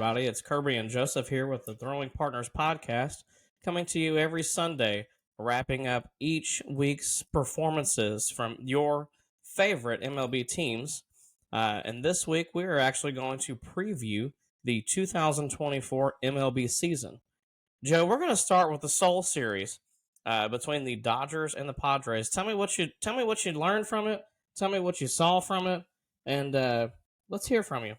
everybody. It's Kirby and Joseph here with the Throwing Partners podcast, coming to you every Sunday, wrapping up each week's performances from your favorite MLB teams. And this week, we are actually going to preview the 2024 MLB season. Joe, we're going to start with the Soul Series between the Dodgers and the Padres. Tell me what you learned from it. Tell me what you saw from it, and let's hear from you.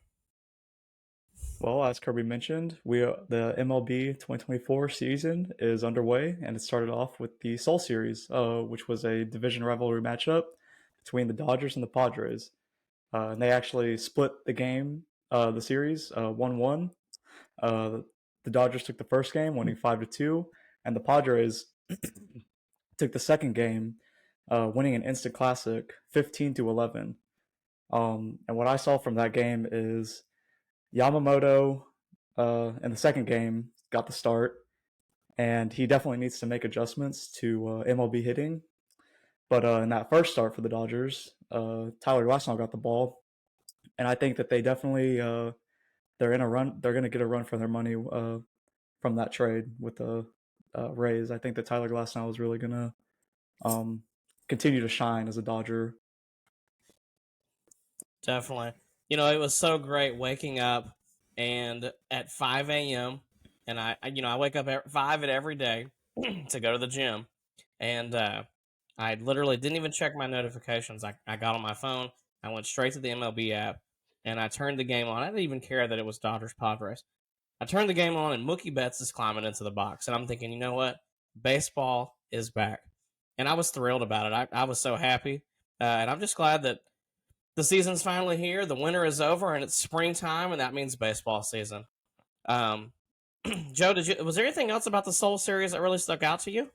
Well, as Kirby mentioned, the MLB 2024 season is underway, and it started off with the Soul Series, which was a division rivalry matchup between the Dodgers and the Padres. And they actually split the series, 1-1. Uh, the Dodgers took the first game, winning 5-2, and the Padres took the second game, winning an instant classic, 15-11. And what I saw from that game is Yamamoto in the second game got the start, and he definitely needs to make adjustments to MLB hitting. But in that first start for the Dodgers, Tyler Glasnow got the ball, and I think that they definitely they're in a run. They're going to get a run for their money from that trade with the Rays. I think that Tyler Glasnow is really going to continue to shine as a Dodger. Definitely. It was so great waking up and at 5 a.m. and I wake up at 5 every day to go to the gym. And I literally didn't even check my notifications. I got on my phone. I went straight to the MLB app and I turned the game on. I didn't even care that it was Dodgers Padres. I turned the game on and Mookie Betts is climbing into the box. And I'm thinking, you know what? Baseball is back. And I was thrilled about it. I was so happy. And I'm just glad that the season's finally here. The winter is over, and it's springtime, and that means baseball season. Joe, was there anything else about the Soul Series that really stuck out to you?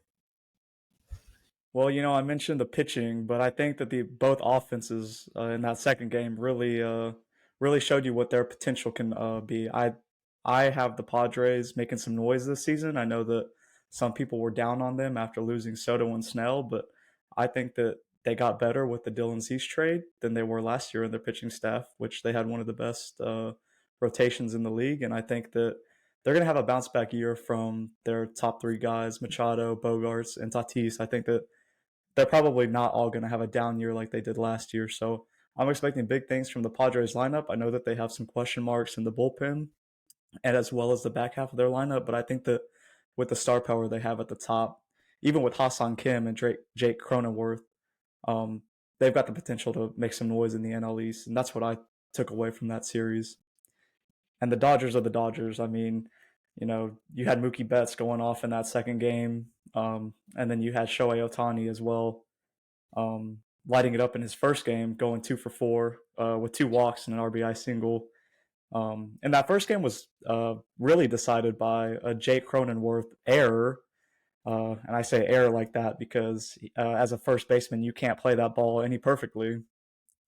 Well, I mentioned the pitching, but I think that the both offenses in that second game really showed you what their potential can be. I have the Padres making some noise this season. I know that some people were down on them after losing Soto and Snell, but I think that they got better with the Dylan Cease trade than they were last year in their pitching staff, which they had one of the best rotations in the league. And I think that they're going to have a bounce back year from their top three guys, Machado, Bogarts, and Tatis. I think that they're probably not all going to have a down year like they did last year. So I'm expecting big things from the Padres lineup. I know that they have some question marks in the bullpen and as well as the back half of their lineup, but I think that with the star power they have at the top, even with Ha-Seong Kim and Jake Cronenworth, um, they've got the potential to make some noise in the NL East, and that's what I took away from that series. And the Dodgers are the Dodgers. I mean, you had Mookie Betts going off in that second game, and then you had Shohei Ohtani as well, lighting it up in his first game, going 2 for 4 with 2 walks and an RBI single. And that first game was really decided by a Jake Cronenworth error. And I say error like that because as a first baseman, you can't play that ball any perfectly.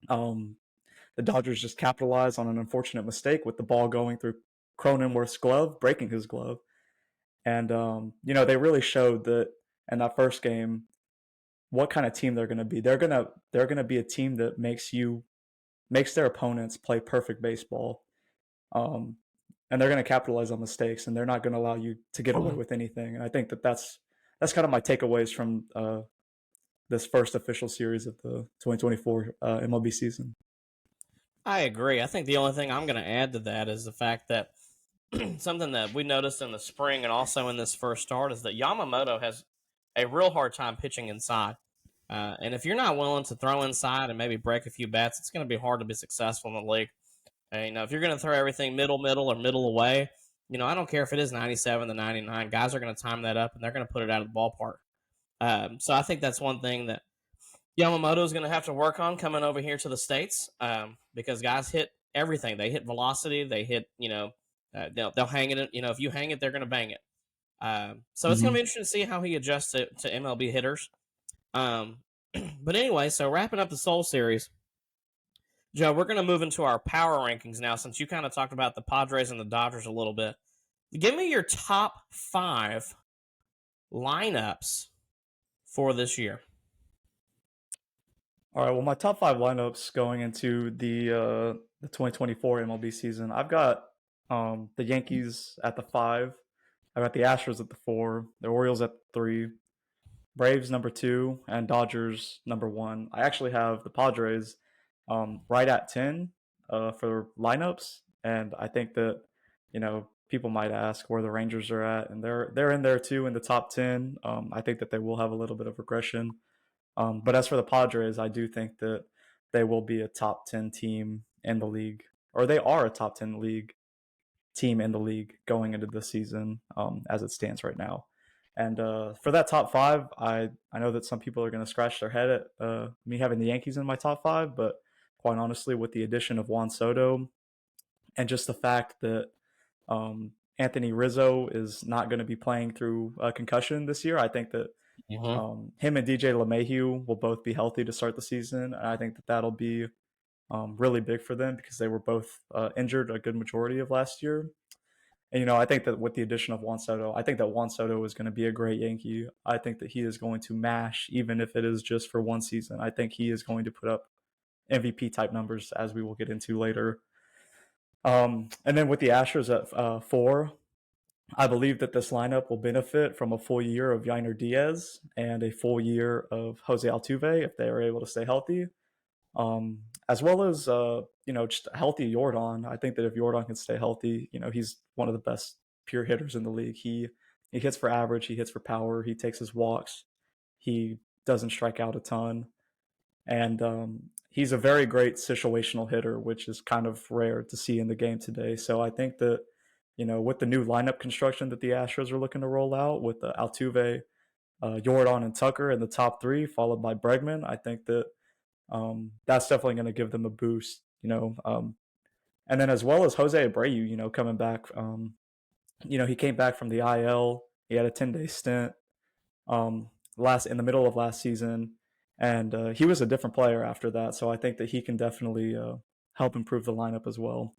The Dodgers just capitalized on an unfortunate mistake with the ball going through Cronenworth's glove, breaking his glove. And, they really showed that in that first game what kind of team they're going to be. They're going to be a team that makes their opponents play perfect baseball. And they're going to capitalize on mistakes, and they're not going to allow you to get away with anything. And I think that that's kind of my takeaways from this first official series of the 2024 MLB season. I agree. I think the only thing I'm going to add to that is the fact that something that we noticed in the spring and also in this first start is that Yamamoto has a real hard time pitching inside. And if you're not willing to throw inside and maybe break a few bats, it's going to be hard to be successful in the league. If you're going to throw everything middle, or middle away, I don't care if it is 97 to 99. Guys are going to time that up, and they're going to put it out of the ballpark. So I think that's one thing that Yamamoto is going to have to work on coming over here to the States because guys hit everything. They hit velocity. They hit, they'll hang it. If you hang it, they're going to bang it. So it's going to be interesting to see how he adjusts to MLB hitters. But anyway, so wrapping up the Soul Series, Joe, we're going to move into our power rankings now since you kind of talked about the Padres and the Dodgers a little bit. Give me your top 5 lineups for this year. All right, well, my top 5 lineups going into the 2024 MLB season, I've got The Yankees at the 5. I got the Astros at the 4. The Orioles at the 3. Braves number 2 and Dodgers number 1. I actually have the Padres right at 10 for lineups, and I think that people might ask where the Rangers are at, and they're in there too in the top 10. I think that they will have a little bit of regression, but as for the Padres, I do think that they will be a top 10 team in the league, or they are a top 10 league team in the league going into the season as it stands right now. And for that top 5, I know that some people are going to scratch their head at me having the Yankees in my top 5, but quite honestly, with the addition of Juan Soto and just the fact that Anthony Rizzo is not going to be playing through a concussion this year, I think that Mm-hmm. him and DJ LeMahieu will both be healthy to start the season. And I think that that'll be really big for them because they were both injured a good majority of last year. And I think that with the addition of Juan Soto, I think that Juan Soto is going to be a great Yankee. I think that he is going to mash, even if it is just for one season. I think he is going to put up MVP type numbers, as we will get into later. And then with the Astros at 4, I believe that this lineup will benefit from a full year of Yainer Diaz and a full year of Jose Altuve if they are able to stay healthy, as well as just a healthy Jordan. I think that if Jordan can stay healthy, he's one of the best pure hitters in the league. He hits for average, he hits for power, he takes his walks, he doesn't strike out a ton, and he's a very great situational hitter, which is kind of rare to see in the game today. So I think that with the new lineup construction that the Astros are looking to roll out with Altuve, Jordan, and Tucker in the top 3, followed by Bregman, I think that that's definitely going to give them a boost, and then as well as Jose Abreu, coming back. He came back from the IL. He had a 10-day stint last in the middle of last season, and he was a different player after that. So I think that he can definitely help improve the lineup as well.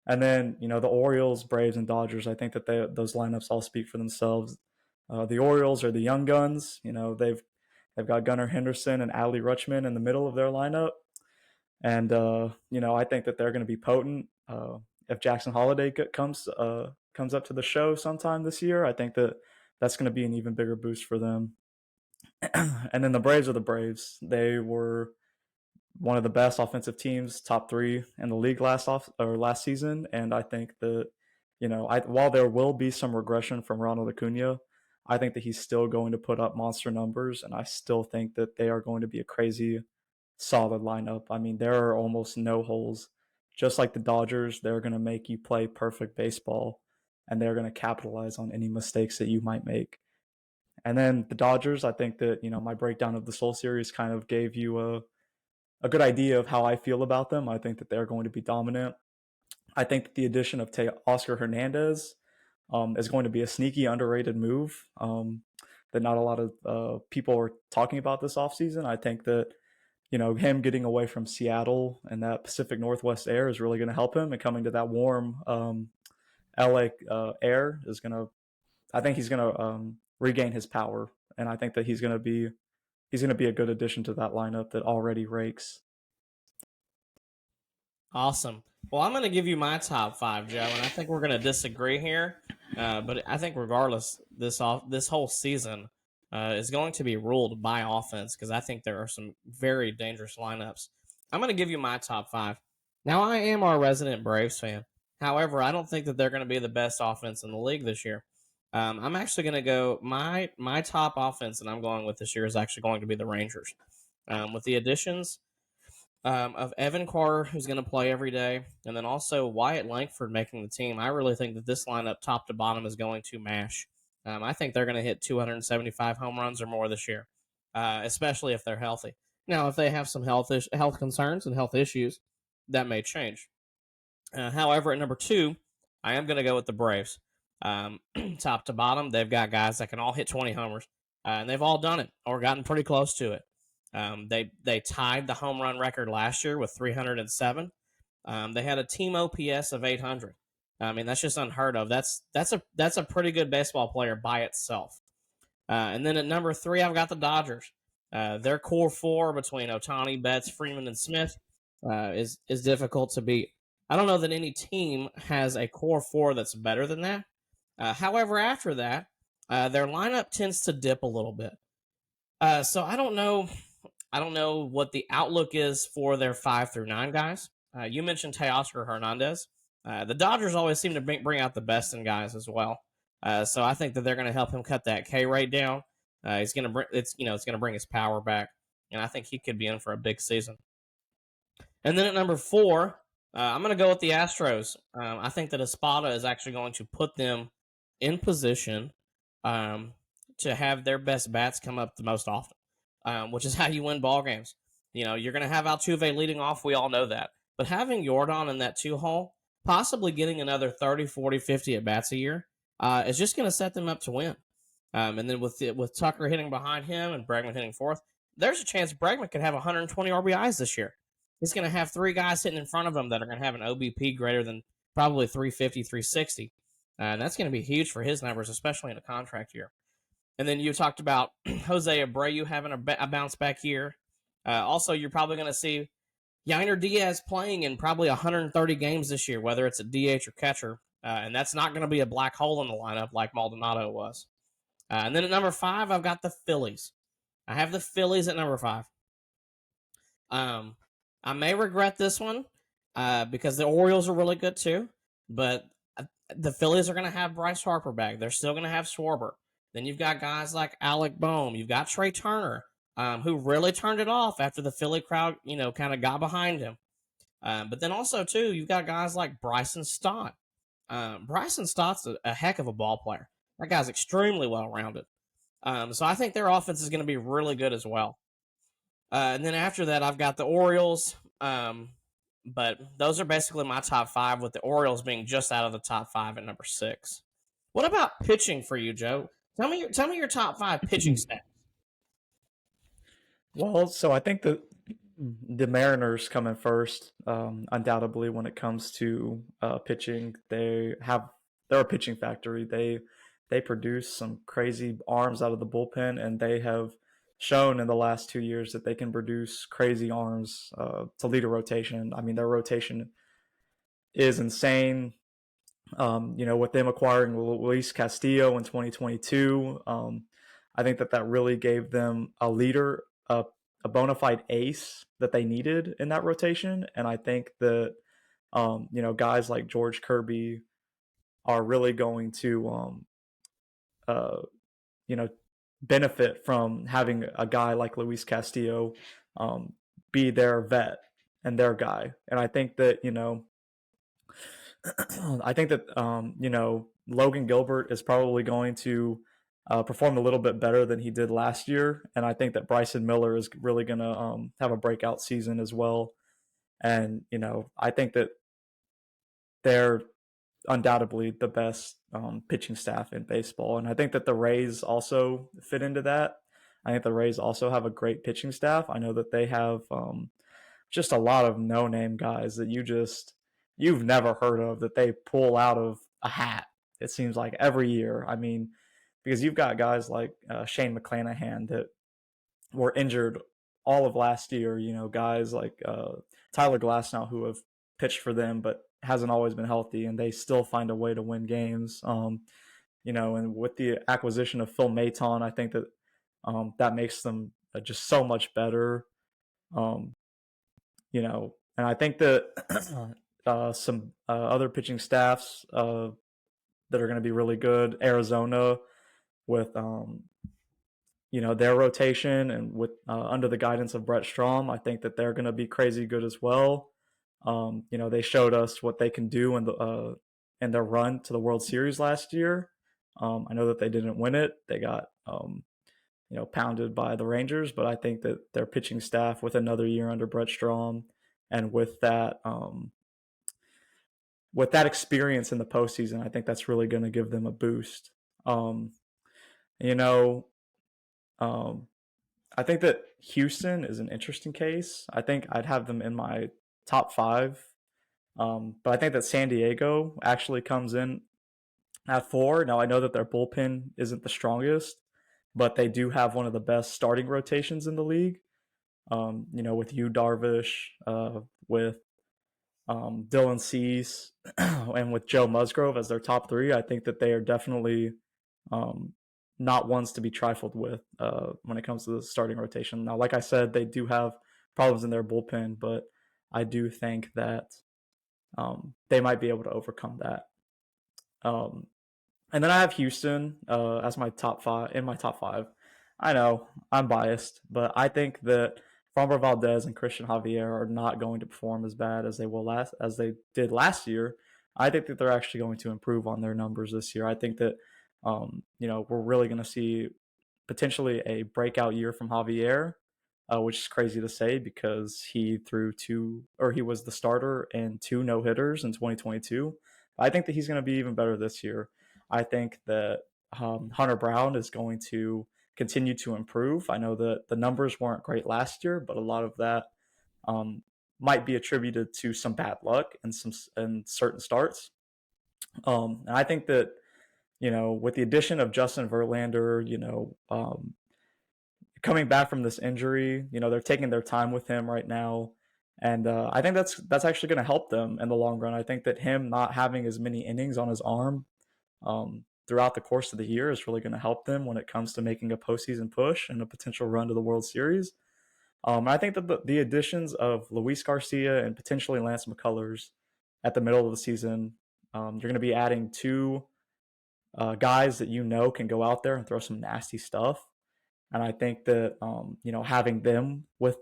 And then the Orioles, Braves, and Dodgers. I think that those lineups all speak for themselves. The Orioles are the young guns. They've got Gunnar Henderson and Adley Rutschman in the middle of their lineup. And I think that they're going to be potent. If Jackson Holiday comes up to the show sometime this year, I think that that's going to be an even bigger boost for them. And then the Braves are the Braves. They were one of the best offensive teams, top 3 in the league last season, and I think that while there will be some regression from Ronald Acuna, I think that he's still going to put up monster numbers, and I still think that they are going to be a crazy solid lineup. I mean, there are almost no holes. Just like the Dodgers, they're going to make you play perfect baseball, and they're going to capitalize on any mistakes that you might make. And then the Dodgers, I think that my breakdown of the Soul Series kind of gave you a good idea of how I feel about them. I think that they're going to be dominant. I think that the addition of Oscar Hernandez is going to be a sneaky, underrated move that not a lot of people are talking about this offseason. I think that him getting away from Seattle and that Pacific Northwest air is really going to help him, and coming to that warm LA air is going to. I think he's going to regain his power, and I think that he's going to be a good addition to that lineup that already rakes. Awesome. Well, I'm going to give you my top 5, Joe, and I think we're going to disagree here. But I think regardless, this whole season is going to be ruled by offense because I think there are some very dangerous lineups. I'm going to give you my top 5. Now, I am our resident Braves fan. However, I don't think that they're going to be the best offense in the league this year. I'm actually going to go my top offense that I'm going with this year is actually going to be the Rangers. With the additions of Evan Carter, who's going to play every day, and then also Wyatt Langford making the team, I really think that this lineup, top to bottom, is going to mash. I think they're going to hit 275 home runs or more this year, especially if they're healthy. Now, if they have some health concerns and health issues, that may change. However, at number 2, I am going to go with the Braves. Top to bottom, they've got guys that can all hit 20 homers, and they've all done it or gotten pretty close to it. They tied the home run record last year with 307. They had a team OPS of 800. I mean, that's just unheard of. That's a pretty good baseball player by itself. And then at number 3, I've got the Dodgers. Their core 4 between Ohtani, Betts, Freeman, and Smith is difficult to beat. I don't know that any team has a core four that's better than that. However, after that, their lineup tends to dip a little bit. So I don't know. I don't know what the outlook is for their 5 through 9 guys. You mentioned Teoscar Hernandez. The Dodgers always seem to bring out the best in guys as well. So I think that they're going to help him cut that K rate down. He's going to bring it's going to bring his power back, and I think he could be in for a big season. And then at number 4, I'm going to go with the Astros. I think that Espada is actually going to put them in position to have their best bats come up the most often, which is how you win ball games. You're going to have Altuve leading off. We all know that. But having Jordan in that 2-hole, possibly getting another 30, 40, 50 at bats a year, is just going to set them up to win. And then with Tucker hitting behind him and Bregman hitting fourth, there's a chance Bregman could have 120 RBIs this year. He's going to have 3 guys sitting in front of him that are going to have an OBP greater than probably 350, 360. And that's going to be huge for his numbers, especially in a contract year. And then you talked about Jose Abreu having a bounce back year. Also, you're probably going to see Yainer Diaz playing in probably 130 games this year, whether it's a DH or catcher. And that's not going to be a black hole in the lineup like Maldonado was. And then at number 5, I've got the Phillies. I have the Phillies at number 5. I may regret this one because the Orioles are really good too, but the Phillies are going to have Bryce Harper back. They're still going to have Schwarber. Then you've got guys like Alec Boehm. You've got Trey Turner, who really turned it off after the Philly crowd, kind of got behind him. But then also too, you've got guys like Bryson Stott. Bryson Stott's a heck of a ball player. That guy's extremely well rounded. So I think their offense is going to be really good as well. And then after that, I've got the Orioles. But those are basically my top 5, with the Orioles being just out of the top 5 at number 6. What about pitching for you, Joe? Tell me your top 5 pitching stats. Well, so I think the Mariners come in first, undoubtedly when it comes to pitching. They're a pitching factory. They produce some crazy arms out of the bullpen, and they have shown in the last 2 years that they can produce crazy arms to lead a rotation. I mean, their rotation is insane. With them acquiring Luis Castillo in 2022, I think that really gave them a leader, a bona fide ace that they needed in that rotation. And I think that, guys like George Kirby are really going to, benefit from having a guy like Luis Castillo be their vet and their guy. And I think that, Logan Gilbert is probably going to perform a little bit better than he did last year. And I think that Bryson Miller is really going to have a breakout season as well. And, I think that they're undoubtedly the best pitching staff in baseball. And I think that the Rays also fit into that. I think the Rays also have a great pitching staff. I know that they have just a lot of no-name guys that you've never heard of, that they pull out of a hat, it seems like, every year. I mean, because you've got guys like Shane McClanahan that were injured all of last year, guys like Tyler Glasnow, who have pitched for them but hasn't always been healthy, and they still find a way to win games. And with the acquisition of Phil Maton, I think that that makes them just so much better. And I think that some other pitching staffs that are going to be really good. Arizona with their rotation, and with under the guidance of Brett Strom, I think that they're going to be crazy good as well. They showed us what they can do in their run to the World Series last year. I know that they didn't win it; they got pounded by the Rangers. But I think that their pitching staff, with another year under Brett Strom, and with that experience in the postseason, I think that's really going to give them a boost. I think that Houston is an interesting case. I think I'd have them in my top 5. But I think that San Diego actually comes in at 4. Now, I know that their bullpen isn't the strongest, but they do have one of the best starting rotations in the league. With Yu Darvish, with Dylan Cease, and with Joe Musgrove as their top three, I think that they are definitely um, not ones to be trifled with when it comes to the starting rotation. Now, like I said, they do have problems in their bullpen, but I do think that they might be able to overcome that. Um, and then I have Houston as my top five in my top five. I know I'm biased, but I think that Framber Valdez and Christian Javier are not going to perform as bad as they did last year. I think that they're actually going to improve on their numbers this year. I think that we're really going to see potentially a breakout year from Javier, which is crazy to say because he was the starter in two no hitters in 2022. I think that he's going to be even better this year. I think that Hunter Brown is going to continue to improve. I know that the numbers weren't great last year, but a lot of that um, might be attributed to some bad luck and certain starts. And I think that with the addition of Justin Verlander, coming back from this injury, they're taking their time with him right now. And I think that's actually going to help them in the long run. I think that him not having as many innings on his arm throughout the course of the year is really going to help them when it comes to making a postseason push and a potential run to the World Series. I think that the additions of Luis Garcia and potentially Lance McCullers at the middle of the season, you're going to be adding two guys that can go out there and throw some nasty stuff. And I think that having them with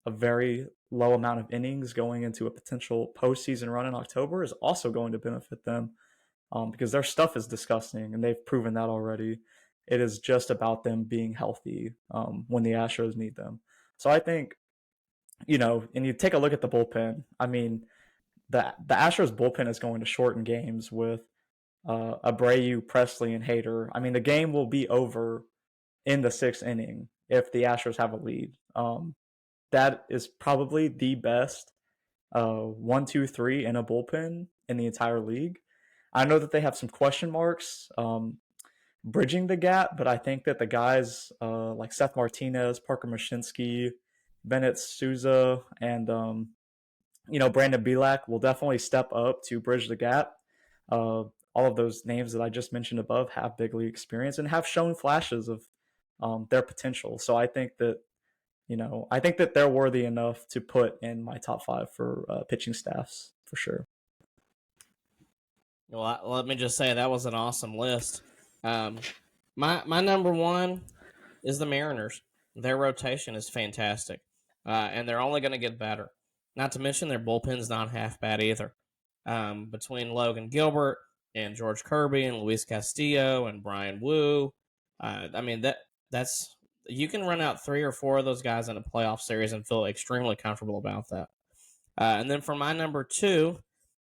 a very low amount of innings going into a potential postseason run in October is also going to benefit them because their stuff is disgusting, and they've proven that already. It is just about them being healthy when the Astros need them. So I think, and you take a look at the bullpen. I mean, the Astros bullpen is going to shorten games with Abreu, Presley, and Hader. I mean, the game will be over in the sixth inning if the Astros have a lead. That is probably the best 1-2-3 in a bullpen in the entire league. I know that they have some question marks bridging the gap, but I think that the guys like Seth Martinez, Parker Mashinsky, Bennett Souza, and Brandon Belak will definitely step up to bridge the gap. All of those names that I just mentioned above have big league experience and have shown flashes of their potential. So I think that they're worthy enough to put in my top five for pitching staffs for sure. Well, let me just say that was an awesome list. My number one is the Mariners. Their rotation is fantastic, and they're only going to get better. Not to mention their bullpen's not half bad either. Between Logan Gilbert and George Kirby and Luis Castillo and Brian Wu, I mean that's you can run out 3 or 4 of those guys in a playoff series and feel extremely comfortable about that. And then for my number two,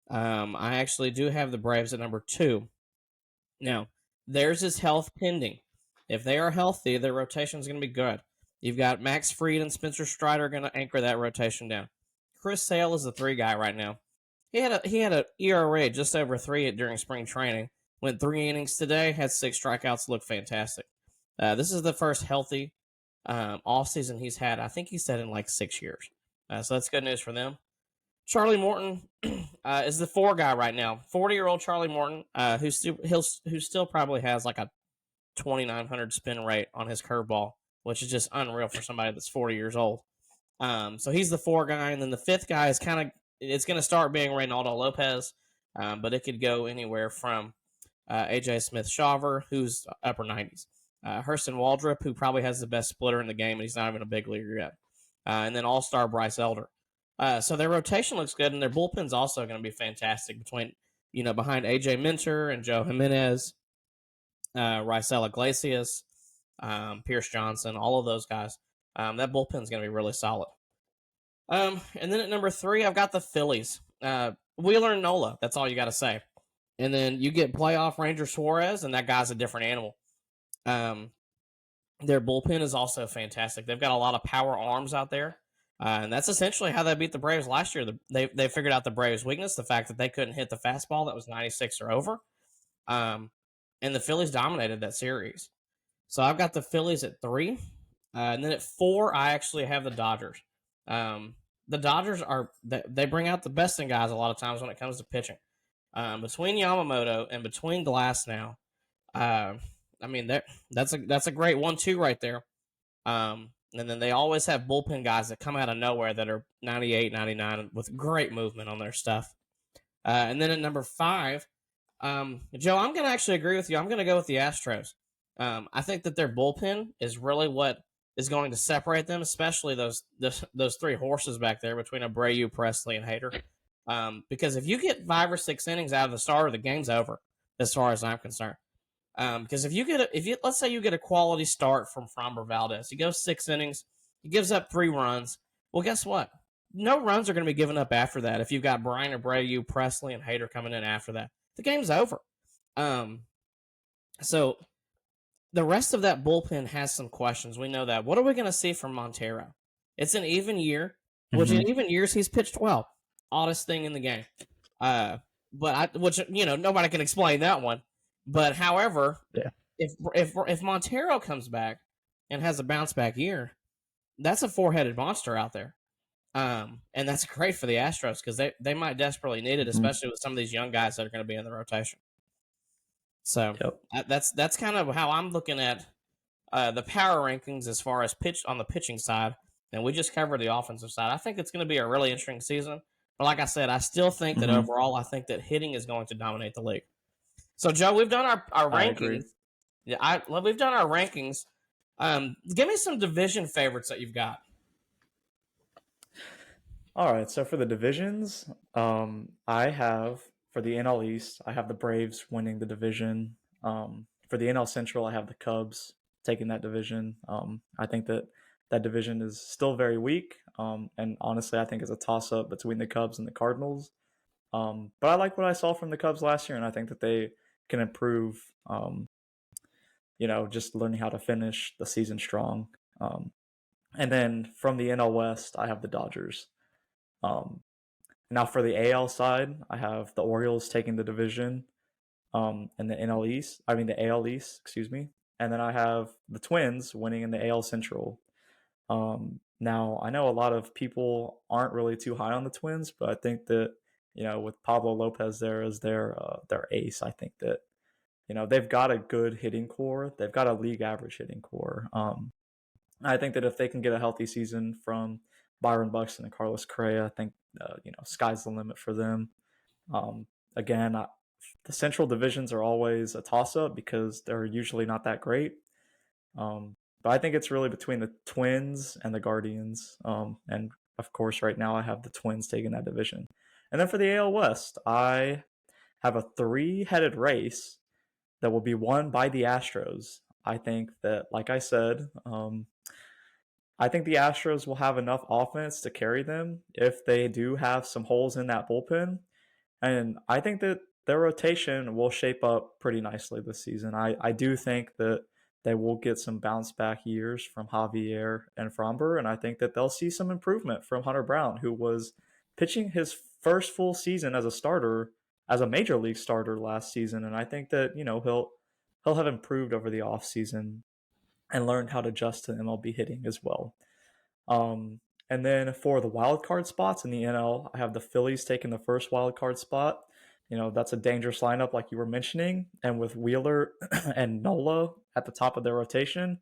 I actually do have the Braves at number 2. Now, theirs is health pending. If they are healthy, their rotation is going to be good. You've got Max Fried and Spencer Strider going to anchor that rotation down. Chris Sale is the 3 guy right now. He had an ERA just over 3 during spring training. Went 3 innings today, had 6 strikeouts, looked fantastic. This is the first healthy off season he's had. I think he said in like 6 years. So that's good news for them. Charlie Morton is the 4 guy right now. 40-year-old Charlie Morton, who still probably has like a 2,900 spin rate on his curveball, which is just unreal for somebody that's 40 years old. So he's the 4 guy, and then the 5th guy is it's going to start being Reynaldo Lopez, but it could go anywhere from AJ Smith-Shawver, who's upper 90s, Hurston Waldrop, who probably has the best splitter in the game, and he's not even a big leaguer yet, and then all-star Bryce Elder. So their rotation looks good, and their bullpen's also going to be fantastic behind AJ Minter and Joe Jimenez, Rysel Iglesias, Pierce Johnson, all of those guys. That bullpen's going to be really solid. And then at number 3, I've got the Phillies. Wheeler and Nola. That's all you got to say. And then you get playoff Ranger Suarez, and that guy's a different animal. Their bullpen is also fantastic. They've got a lot of power arms out there. And that's essentially how they beat the Braves last year. They figured out the Braves' weakness, the fact that they couldn't hit the fastball that was 96 or over. And the Phillies dominated that series. So I've got the Phillies at 3. And then at 4, I actually have the Dodgers. the Dodgers they bring out the best in guys a lot of times when it comes to pitching. Between Yamamoto and between Glass now, I mean that's a great 1-2 right there. And then they always have bullpen guys that come out of nowhere that are 98, 99 with great movement on their stuff. And then at number 5, Joe, I'm going to actually agree with you. I'm going to go with the Astros. I think that their bullpen is really what is going to separate them, especially those three horses back there between Abreu, Presley, and Hader. Because if you get 5 or 6 innings out of the starter, the game's over, as far as I'm concerned. Because let's say you get a quality start from Framber Valdez, he goes 6 innings, he gives up 3 runs. Well, guess what? No runs are going to be given up after that. If you've got Brian Abreu, Presley, and Hader coming in after that, the game's over. So the rest of that bullpen has some questions. We know that. What are we going to see from Montero? It's an even year, which in even years he's pitched well. Oddest thing in the game. Which nobody can explain that one. But however, if Montero comes back and has a bounce back year, that's a 4-headed monster out there. And that's great for the Astros because they might desperately need it, especially with some of these young guys that are going to be in the rotation. So that's kind of how I'm looking at the power rankings as far as pitch on the pitching side. And we just covered the offensive side. I think it's going to be a really interesting season. But like I said, I still think that overall, I think that hitting is going to dominate the league. So, Joe, we've done our rankings. Yeah, we've done our rankings. Give me some division favorites that you've got. All right, so for the divisions, I have, for the NL East, I have the Braves winning the division. For the NL Central, I have the Cubs taking that division. I think that division is still very weak, and honestly, I think it's a toss-up between the Cubs and the Cardinals. But I like what I saw from the Cubs last year, and I think that they can improve, just learning how to finish the season strong. And then from the NL West, I have the Dodgers. Now for the AL side, I have the Orioles taking the division, and the AL East, excuse me. And then I have the Twins winning in the AL Central. Now I know a lot of people aren't really too high on the Twins, but I think that, with Pablo Lopez there as their ace, I think that, they've got a good hitting core. They've got a league average hitting core. I think that if they can get a healthy season from Byron Buxton and Carlos Correa, I think, sky's the limit for them. Again, the central divisions are always a toss-up because they're usually not that great. But I think it's really between the Twins and the Guardians. And of course, right now I have the Twins taking that division. And then for the AL West, I have a 3-headed race that will be won by the Astros. I think that, like I said, I think the Astros will have enough offense to carry them if they do have some holes in that bullpen. And I think that their rotation will shape up pretty nicely this season. I do think that they will get some bounce back years from Javier and Framber, and I think that they'll see some improvement from Hunter Brown, who was pitching his first full season as a starter, as a major league starter last season. And I think that, he'll have improved over the offseason and learned how to adjust to MLB hitting as well. And then for the wild card spots in the NL, I have the Phillies taking the first wild card spot. That's a dangerous lineup like you were mentioning. And with Wheeler and Nola at the top of their rotation,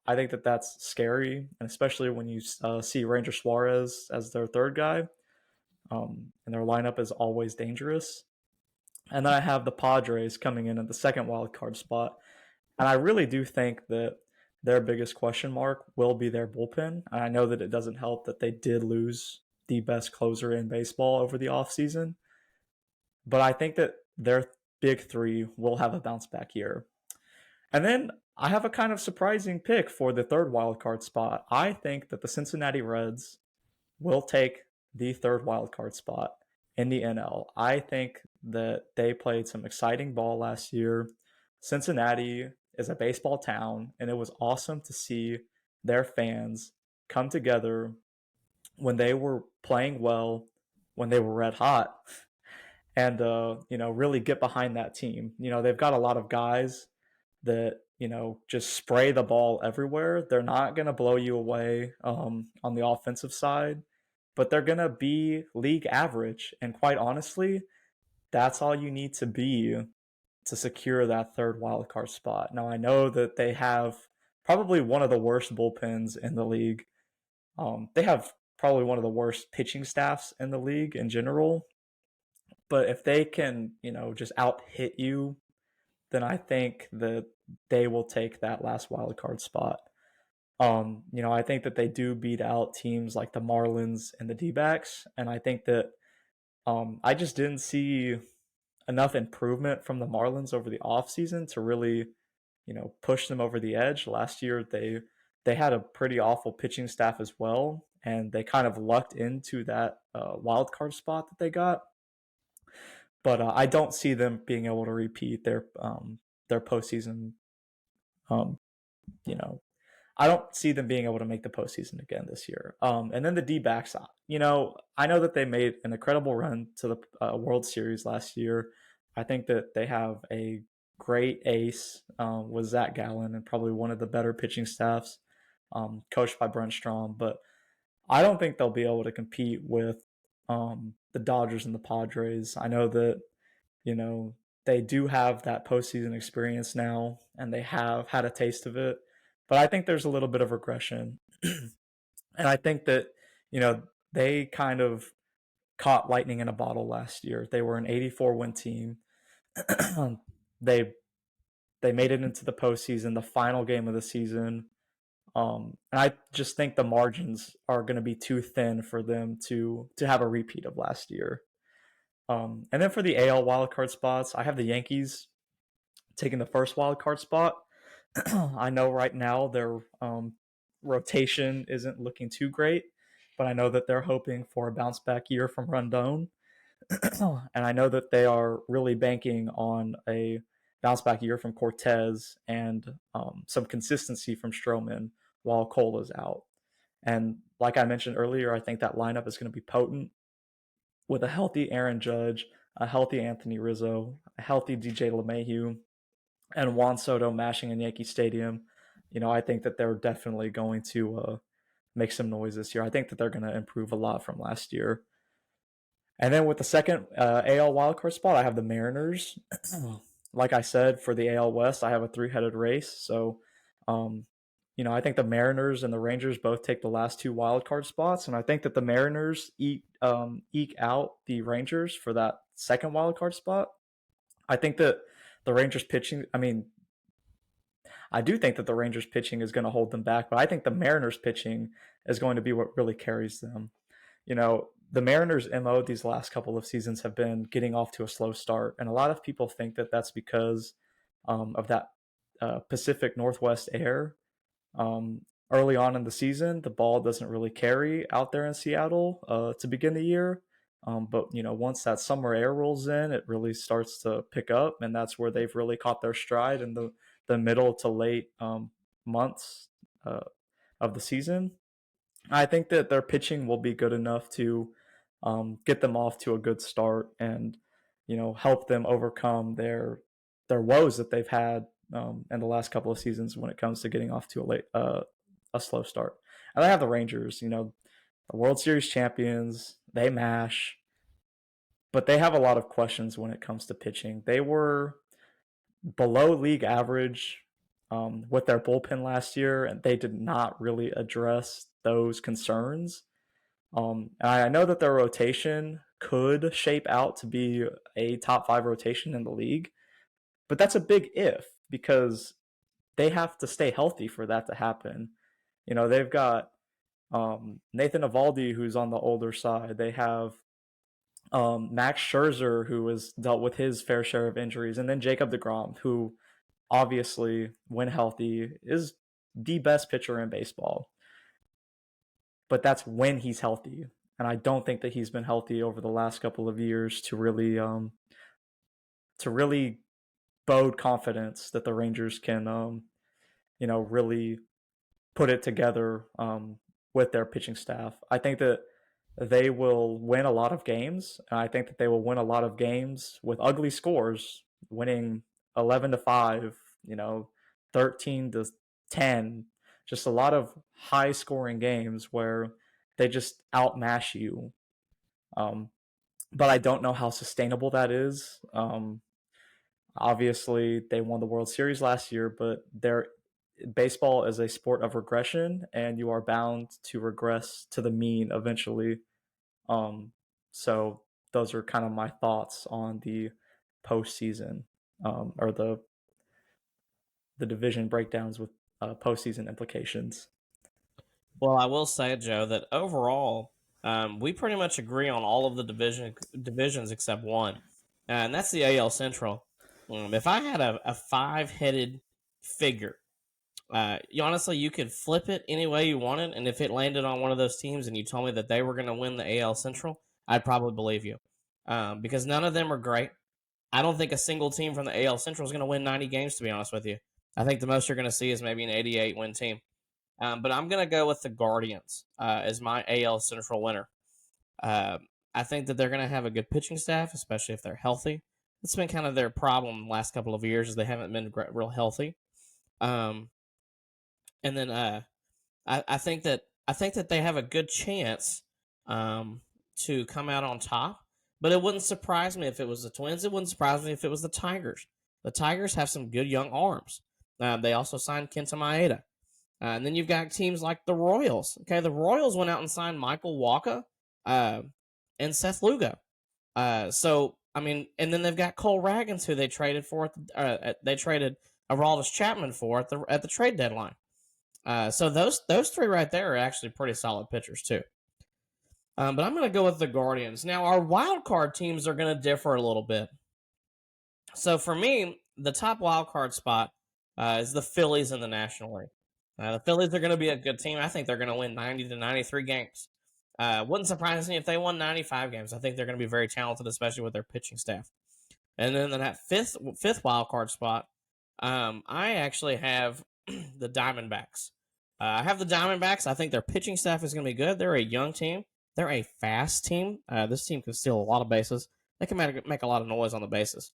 I think that that's scary. And especially when you see Ranger Suarez as their third guy. And their lineup is always dangerous. And then I have the Padres coming in at the second wild card spot. And I really do think that their biggest question mark will be their bullpen. And I know that it doesn't help that they did lose the best closer in baseball over the offseason. But I think that their big 3 will have a bounce back year. And then I have a kind of surprising pick for the third wildcard spot. I think that the Cincinnati Reds will take the third wildcard spot in the NL. I think that they played some exciting ball last year. Cincinnati is a baseball town, and it was awesome to see their fans come together when they were playing well, when they were red hot, and really get behind that team. They've got a lot of guys that just spray the ball everywhere. They're not going to blow you away on the offensive side, but they're going to be league average. And quite honestly, that's all you need to be to secure that third wild card spot. Now, I know that they have probably one of the worst bullpens in the league. They have probably one of the worst pitching staffs in the league in general. But if they can, just out hit you, then I think that they will take that last wild card spot. I think that they do beat out teams like the Marlins and the D-backs, and I think that I just didn't see enough improvement from the Marlins over the offseason to really, push them over the edge. Last year they had a pretty awful pitching staff as well, and they kind of lucked into that wild card spot that they got. But I don't see them being able to repeat their postseason. Um, you know, I don't see them being able to make the postseason again this year. And then the D-backs, I know that they made an incredible run to the World Series last year. I think that they have a great ace with Zach Gallen and probably one of the better pitching staffs, coached by Brent Strom. But I don't think they'll be able to compete with the Dodgers and the Padres. I know that, you know, they do have that postseason experience now and they have had a taste of it. But I think there's a little bit of regression. And I think that, they kind of caught lightning in a bottle last year. They were an 84 win team. they they made it into the postseason, the final game of the season. And I just think the margins are going to be too thin for them to have a repeat of last year. And then for the AL wildcard spots, I have the Yankees taking the first wildcard spot. I know right now their rotation isn't looking too great, but I know that they're hoping for a bounce back year from Rondon. And I know that they are really banking on a bounce back year from Cortez and some consistency from Stroman while Cole is out. And like I mentioned earlier, I think that lineup is going to be potent with a healthy Aaron Judge, a healthy Anthony Rizzo, a healthy DJ LeMahieu, and Juan Soto mashing in Yankee Stadium. I think that they're definitely going to make some noise this year. I think that they're going to improve a lot from last year. And then with the second AL wildcard spot, I have the Mariners. Like I said, for the AL West, I have a three-headed race. So, I think the Mariners and the Rangers both take the last two wildcard spots, and I think that the Mariners eke out the Rangers for that second wildcard spot. I think that the Rangers pitching, I do think that the Rangers pitching is going to hold them back, but I think the Mariners pitching is going to be what really carries them. The Mariners' MO these last couple of seasons have been getting off to a slow start, and a lot of people think that that's because of that Pacific Northwest air. Early on in the season, the ball doesn't really carry out there in Seattle to begin the year. But once that summer air rolls in, it really starts to pick up, and that's where they've really caught their stride in the middle to late months of the season. I think that their pitching will be good enough to get them off to a good start and help them overcome their woes that they've had in the last couple of seasons when it comes to getting off to a slow start. And I have the Rangers, the World Series champions. They mash, but they have a lot of questions when it comes to pitching. They were below league average with their bullpen last year, and they did not really address those concerns. And I know that their rotation could shape out to be a top 5 rotation in the league, but that's a big if because they have to stay healthy for that to happen. They've got Nathan Eovaldi, who's on the older side. They have Max Scherzer, who has dealt with his fair share of injuries, and then Jacob deGrom, who obviously, when healthy, is the best pitcher in baseball. But that's when he's healthy, and I don't think that he's been healthy over the last couple of years to really bode confidence that the Rangers can really put it together with their pitching staff. I think that they will win a lot of games, and I think that they will win a lot of games with ugly scores, winning 11-5, 13-10, just a lot of high scoring games where they just outmash you. Um, but I don't know how sustainable that is. Obviously, they won the World Series last year, but baseball is a sport of regression, and you are bound to regress to the mean eventually. Um, so those are kind of my thoughts on the postseason, or the division breakdowns with postseason implications. Well, I will say, Joe, that overall, we pretty much agree on all of the divisions except one, and that's the AL Central. If I had a five-headed figure, honestly, you could flip it any way you wanted, and if it landed on one of those teams and you told me that they were going to win the AL Central, I'd probably believe you, because none of them are great. I don't think a single team from the AL Central is going to win 90 games, to be honest with you. I think the most you're going to see is maybe an 88 win team. But I'm going to go with the Guardians as my AL Central winner. I think that they're going to have a good pitching staff, especially if they're healthy. It's been kind of their problem the last couple of years is they haven't been real healthy. And then I think that they have a good chance to come out on top. But it wouldn't surprise me if it was the Twins. It wouldn't surprise me if it was the Tigers. The Tigers have some good young arms. They also signed Kenta Maeda. And then you've got teams like the Royals. Okay, the Royals went out and signed Michael Walker and Seth Lugo. So I mean, and then they've got Cole Ragans, who they traded for. They traded Aroldis Chapman for at the trade deadline. So those three right there are actually pretty solid pitchers too. But I'm going to go with the Guardians. Now our wild card teams are going to differ a little bit. So for me, the top wild card spot is the Phillies in the National League. The Phillies are going to be a good team. I think they're going to win 90 to 93 games. Wouldn't surprise me if they won 95 games. I think they're going to be very talented, especially with their pitching staff. And then in that fifth wild card spot, I actually have the Diamondbacks. I have the Diamondbacks. I think their pitching staff is going to be good. They're a young team. They're a fast team. This team can steal a lot of bases. They can make a lot of noise on the bases.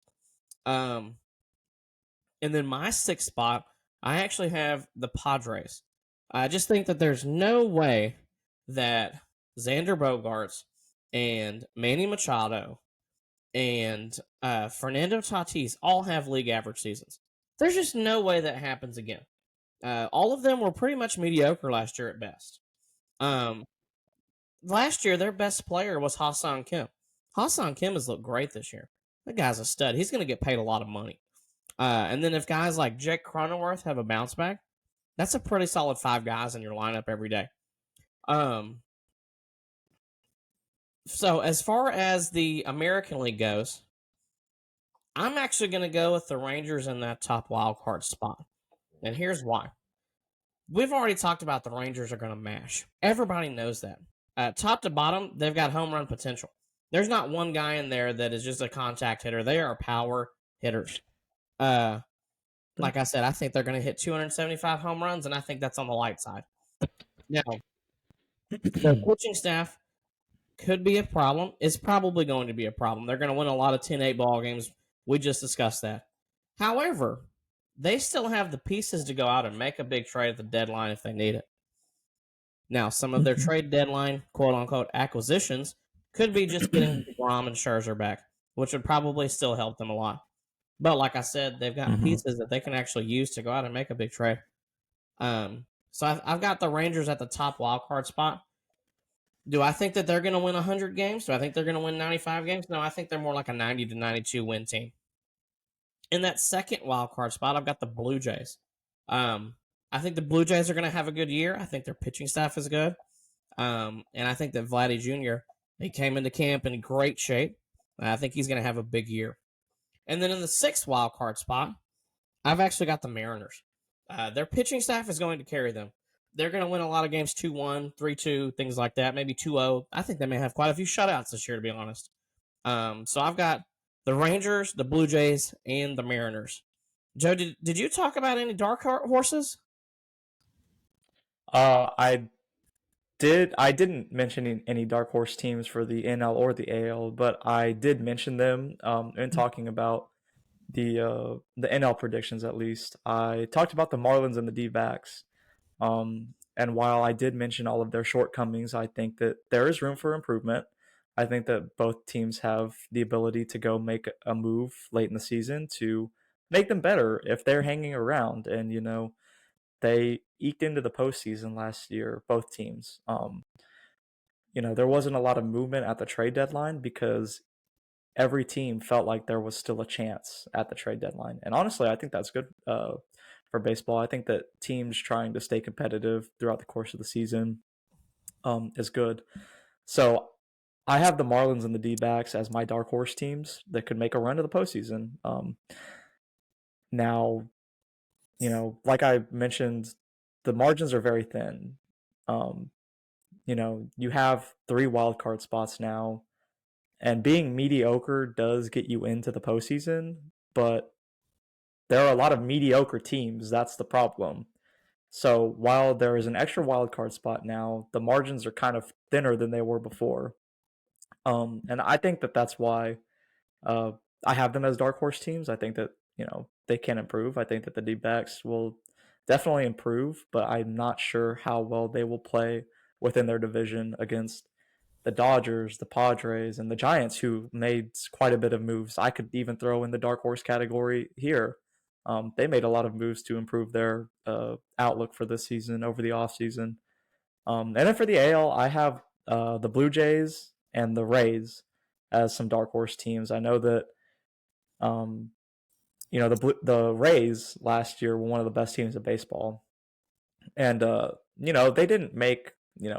And then my sixth spot, I actually have the Padres. I just think that there's no way that Xander Bogaerts and Manny Machado and Fernando Tatis all have league average seasons. There's just no way that happens again. All of them were pretty much mediocre last year at best. Last year, their best player was Ha-Seong Kim. Ha-Seong Kim has looked great this year. That guy's a stud. He's going to get paid a lot of money. And then if guys like Jake Cronenworth have a bounce back, that's a pretty solid 5 guys in your lineup every day. So as far as the American League goes, I'm actually going to go with the Rangers in that top wild card spot. And here's why. We've already talked about the Rangers are going to mash. Everybody knows that. Top to bottom, they've got home run potential. There's not one guy in there that is just a contact hitter. They are power hitters. Like I said, I think they're going to hit 275 home runs, and I think that's on the light side. Now, the pitching staff could be a problem. It's probably going to be a problem. They're going to win a lot of 10-8 ball games. We just discussed that. However, they still have the pieces to go out and make a big trade at the deadline if they need it. Now, some of their trade deadline, quote-unquote, acquisitions could be just getting DeGrom and Scherzer back, which would probably still help them a lot. But like I said, they've got pieces that they can actually use to go out and make a big trade. So I've got the Rangers at the top wild card spot. Do I think that they're going to win 100 games? Do I think they're going to win 95 games? No, I think they're more like a 90 to 92 win team. In that second wild card spot, I've got the Blue Jays. I think the Blue Jays are going to have a good year. I think their pitching staff is good. And I think that Vladdy Jr., he came into camp in great shape. I think he's going to have a big year. And then in the sixth wild card spot, I've actually got the Mariners. Their pitching staff is going to carry them. They're going to win a lot of games 2-1, 3-2, things like that, maybe 2-0. I think they may have quite a few shutouts this year, to be honest. So I've got the Rangers, the Blue Jays, and the Mariners. Joe, did you talk about any dark horses? I did. I didn't mention any dark horse teams for the NL or the AL, but I did mention them in talking about the NL predictions. At least I talked about the Marlins and the D-backs. And while I did mention all of their shortcomings, I think that there is room for improvement. I think that both teams have the ability to go make a move late in the season to make them better if they're hanging around. And, they eked into the postseason last year, both teams. There wasn't a lot of movement at the trade deadline because every team felt like there was still a chance at the trade deadline. And honestly, I think that's good for baseball. I think that teams trying to stay competitive throughout the course of the season is good. So I have the Marlins and the D-backs as my dark horse teams that could make a run to the postseason. Now, like I mentioned, the margins are very thin. You have 3 wild card spots now, and being mediocre does get you into the postseason, but there are a lot of mediocre teams. That's the problem. So while there is an extra wild card spot now, the margins are kind of thinner than they were before. And I think that that's why uh, I have them as dark horse teams. I think that they can improve. I think that the D-backs will definitely improve, but I'm not sure how well they will play within their division against the Dodgers, the Padres, and the Giants, who made quite a bit of moves. I could even throw in the dark horse category here. They made a lot of moves to improve their outlook for this season over the offseason. And then for the AL, I have the Blue Jays and the Rays as some dark horse teams. I know that um, the Rays last year were one of the best teams in baseball, and they didn't make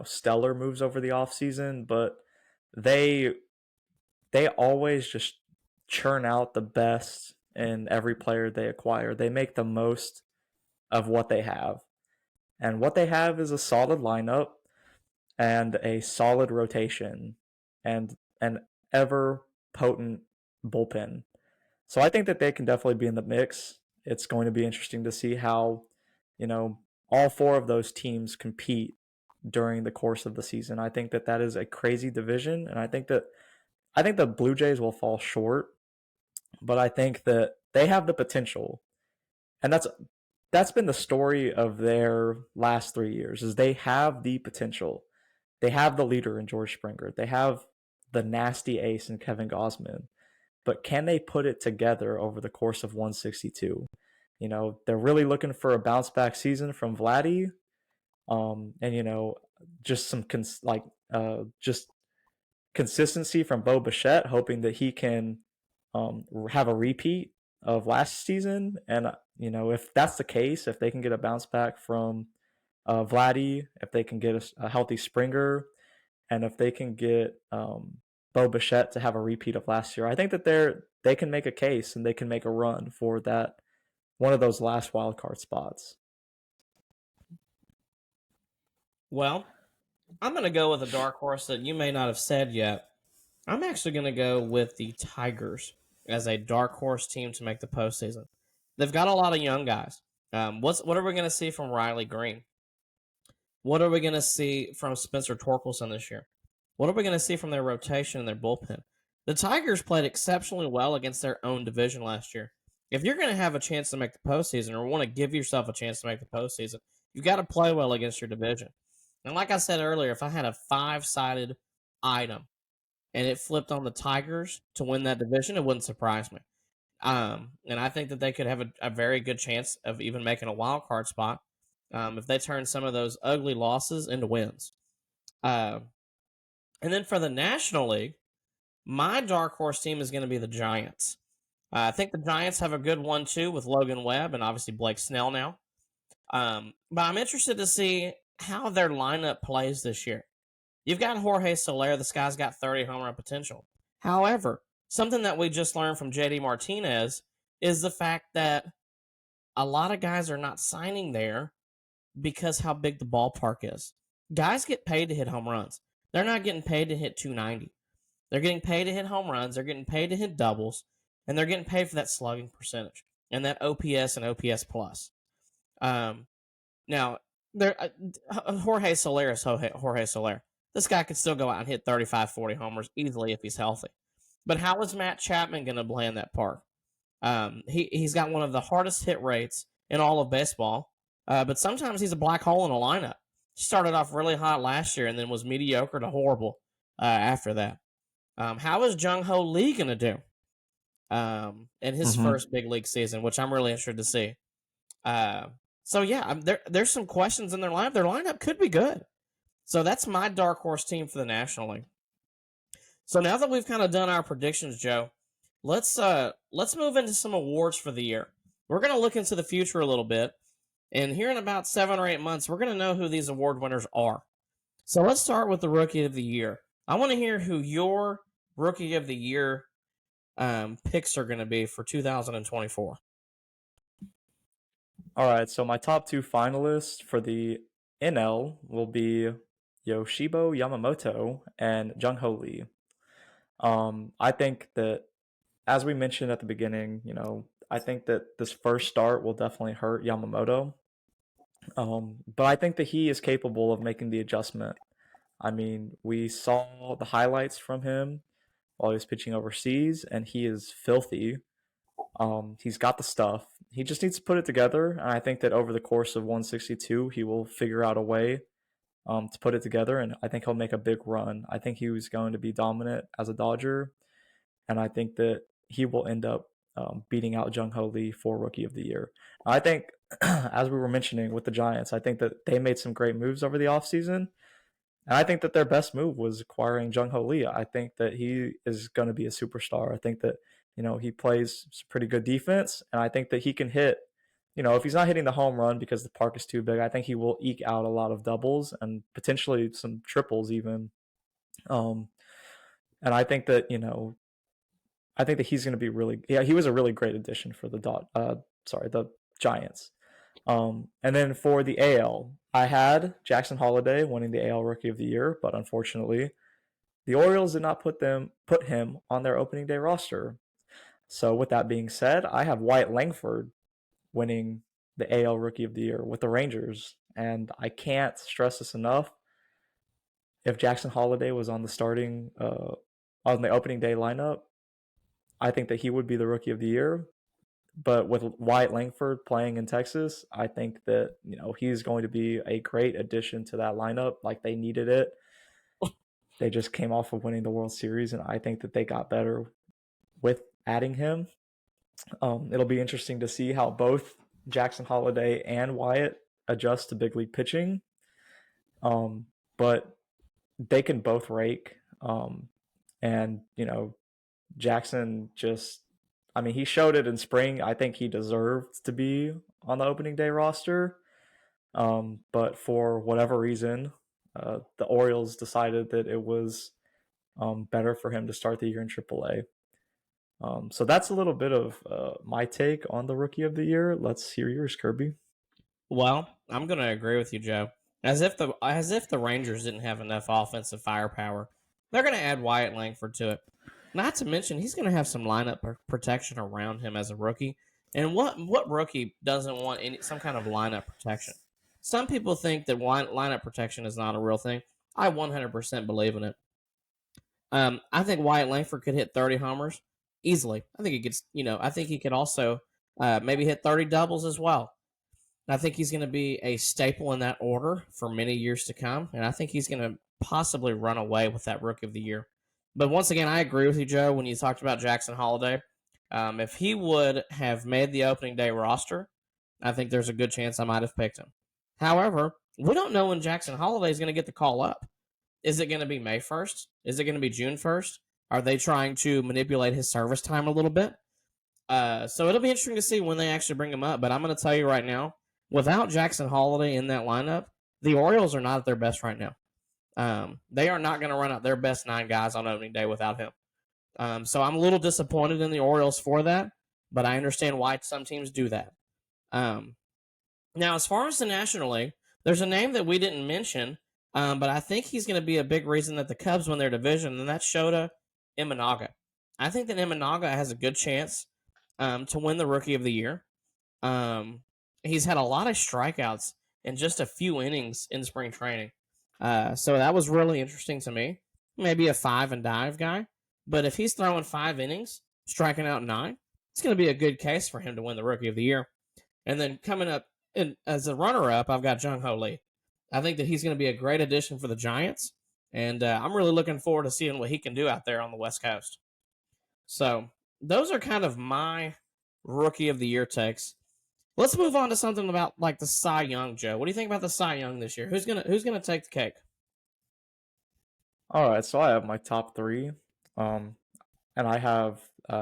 stellar moves over the offseason, but they they always just churn out the best in every player they acquire. They make the most of what they have. And what they have is a solid lineup and a solid rotation and an ever potent bullpen. So I think that they can definitely be in the mix. It's going to be interesting to see how, all 4 of those teams compete during the course of the season. I think that that is a crazy division, and I think the Blue Jays will fall short, but I think that they have the potential. And that's been the story of their last 3 years is they have the potential. They have the leader in George Springer. They have the nasty ace in Kevin Gausman. But can they put it together over the course of 162? They're really looking for a bounce back season from Vladdy. And just some just consistency from Bo Bichette, hoping that he can have a repeat of last season. And if that's the case, if they can get a bounce back from Vladdy, if they can get a healthy Springer, and if they can get Bo Bichette to have a repeat of last year, I think that they can make a case and they can make a run for that one of those last wild card spots. Well, I'm going to go with a dark horse that you may not have said yet. I'm actually going to go with the Tigers as a dark horse team to make the postseason. They've got a lot of young guys. What are we going to see from Riley Green? What are we going to see from Spencer Torkelson this year? What are we going to see from their rotation and their bullpen? The Tigers played exceptionally well against their own division last year. If you're going to have a chance to make the postseason or want to give yourself a chance to make the postseason, you've got to play well against your division. And like I said earlier, if I had a 5-sided item and it flipped on the Tigers to win that division, it wouldn't surprise me. And I think that they could have a very good chance of even making a wild card spot if they turn some of those ugly losses into wins. And then for the National League, my dark horse team is going to be the Giants. I think the Giants have a good one, too, with Logan Webb and obviously Blake Snell now. But I'm interested to see how their lineup plays this year. You've got Jorge Soler. This guy's got 30 home run potential. However, something that we just learned from JD Martinez is the fact that a lot of guys are not signing there because how big the ballpark is. Guys get paid to hit home runs. They're not getting paid to hit 290. They're getting paid to hit home runs. They're getting paid to hit doubles. And they're getting paid for that slugging percentage and that OPS and OPS plus. Now, Jorge Soler is Jorge Soler. This guy could still go out and hit 35, 40 homers easily if he's healthy. But how is Matt Chapman going to play in that park? He's got one of the hardest hit rates in all of baseball, but sometimes he's a black hole in a lineup. Started off really hot last year and then was mediocre to horrible after that. How is Jung Ho Lee going to do in his Mm-hmm. first big league season, which I'm really interested to see. So yeah, there's some questions in their lineup. Their lineup could be good. So that's my dark horse team for the National League. So now that we've kind of done our predictions, Joe, let's move into some awards for the year. We're going to look into the future a little bit, and here in about 7 or 8 months, we're going to know who these award winners are. So let's start with the Rookie of the Year. I want to hear who your Rookie of the Year picks are going to be for 2024. All right, so my top 2 finalists for the NL will be Yoshibo Yamamoto and Jung Ho Lee. I think that, as we mentioned at the beginning, I think that this first start will definitely hurt Yamamoto. But I think that he is capable of making the adjustment. I mean, we saw the highlights from him while he was pitching overseas, and he is filthy. He's got the stuff. He just needs to put it together, and I think that over the course of 162, he will figure out a way to put it together, and I think he'll make a big run. I think he was going to be dominant as a Dodger, and I think that he will end up beating out Jung Ho Lee for Rookie of the Year. I think, as we were mentioning with the Giants, I think that they made some great moves over the offseason. And I think that their best move was acquiring Jung Ho Lee. I think that he is going to be a superstar. I think that, he plays some pretty good defense. And I think that he can hit, if he's not hitting the home run because the park is too big, I think he will eke out a lot of doubles and potentially some triples even. And I think that, he's going to be he was a really great addition for the Giants. And then for the AL, I had Jackson Holliday winning the AL Rookie of the Year, but unfortunately, the Orioles did not put him on their opening day roster. So with that being said, I have Wyatt Langford winning the AL Rookie of the Year with the Rangers, and I can't stress this enough. If Jackson Holliday was on the opening day lineup, I think that he would be the Rookie of the Year. But with Wyatt Langford playing in Texas, I think that he's going to be a great addition to that lineup. Like, they needed it. They just came off of winning the World Series, and I think that they got better with adding him. It'll be interesting to see how both Jackson Holliday and Wyatt adjust to big league pitching. But they can both rake. And Jackson he showed it in spring. I think he deserved to be on the opening day roster. But for whatever reason, the Orioles decided that it was better for him to start the year in AAA. So that's a little bit of my take on the Rookie of the Year. Let's hear yours, Kirby. Well, I'm going to agree with you, Joe. As if the Rangers didn't have enough offensive firepower, they're going to add Wyatt Langford to it. Not to mention, he's going to have some lineup protection around him as a rookie. And what rookie doesn't want some kind of lineup protection? Some people think that lineup protection is not a real thing. I 100% believe in it. I think Wyatt Langford could hit 30 homers easily. I think he could. I think he could also maybe hit 30 doubles as well. I think he's going to be a staple in that order for many years to come, and I think he's going to possibly run away with that Rookie of the Year. But once again, I agree with you, Joe, when you talked about Jackson Holliday. If he would have made the opening day roster, I think there's a good chance I might have picked him. However, we don't know when Jackson Holliday is going to get the call up. Is it going to be May 1st? Is it going to be June 1st? Are they trying to manipulate his service time a little bit? So it'll be interesting to see when they actually bring him up. But I'm going to tell you right now, without Jackson Holliday in that lineup, the Orioles are not at their best right now. They are not going to run out their best 9 guys on opening day without him. So I'm a little disappointed in the Orioles for that, but I understand why some teams do that. Now, as far as the National League, there's a name that we didn't mention, but I think he's going to be a big reason that the Cubs win their division, and that's Shota Imanaga. I think that Imanaga has a good chance to win the Rookie of the Year. He's had a lot of strikeouts in just a few innings in spring training. So that was really interesting to me. Maybe a 5 and dive guy. But if he's throwing 5 innings, striking out 9, it's going to be a good case for him to win the Rookie of the Year. And then coming up as a runner-up, I've got Jung Ho Lee. I think that he's going to be a great addition for the Giants, and I'm really looking forward to seeing what he can do out there on the West Coast. So those are kind of my rookie of the year takes. Let's move on to something about like the Cy Young, Joe. What do you think about the Cy Young this year? Who's gonna take the cake? All right, so I have my top three, um, and I have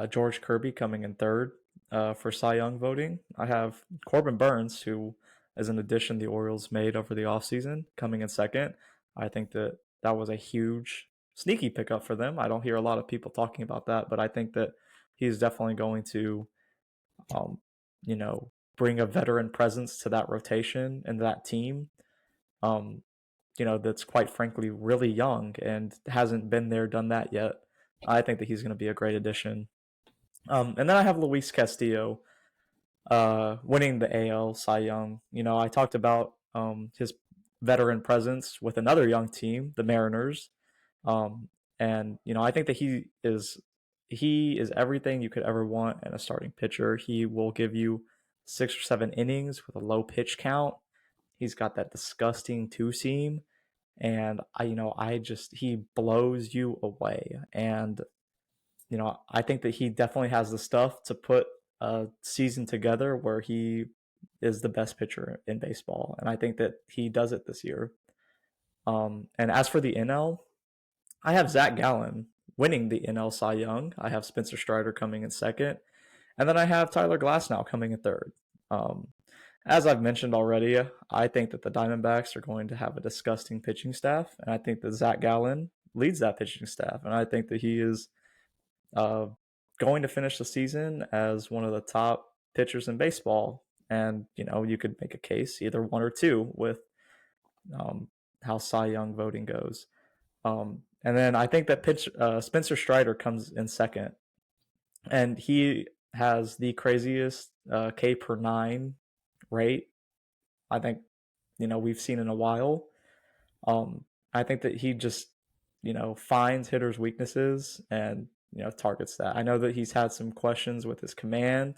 George Kirby coming in third for Cy Young voting. I have Corbin Burns, who is an addition the Orioles made over the offseason, coming in second. I think that that was a huge, sneaky pickup for them. I don't hear a lot of people talking about that, but I think that he's definitely going to, um, you know, bring a veteran presence to that rotation and that team. Um, that's quite frankly really young and hasn't been there, done that yet. I think that he's going to be a great addition. And then I have Luis Castillo winning the AL Cy Young. I talked about his veteran presence with another young team, the Mariners. Um, and I think that he is everything you could ever want in a starting pitcher. He will give you 6 or 7 innings with a low pitch count. He's got that disgusting two seam, and he blows you away. And I think that he definitely has the stuff to put a season together where he is the best pitcher in baseball, and I think that he does it this year. And as for the NL, I have Zach Gallen winning the NL Cy Young. I have Spencer Strider coming in second, and then I have Tyler Glasnow coming in third. Um, as I've mentioned already, I think that the Diamondbacks are going to have a disgusting pitching staff, and I think that Zach Gallen leads that pitching staff, and I think that he is uh, going to finish the season as one of the top pitchers in baseball. And you could make a case either one or two with um, how Cy Young voting goes. And then I think that Spencer Strider comes in second, and he has the craziest K per nine rate I think we've seen in a while. I think that he just finds hitters' weaknesses and targets that. I know that he's had some questions with his command.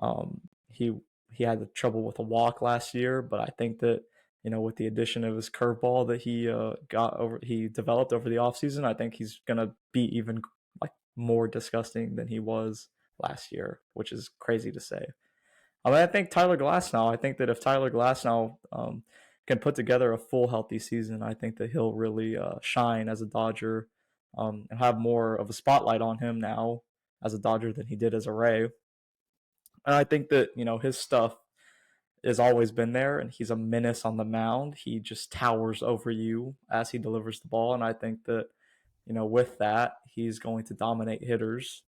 Um, he he had the trouble with a walk last year, but I think that with the addition of his curveball that he developed over the offseason, I think he's gonna be even like more disgusting than he was last year, which is crazy to say. I think Tyler Glasnow. I think that if Tyler Glasnow can put together a full healthy season, I think that he'll really shine as a Dodger and have more of a spotlight on him now as a Dodger than he did as a Ray. And I think that his stuff has always been there, and he's a menace on the mound. He just towers over you as he delivers the ball, and I think that with that, he's going to dominate hitters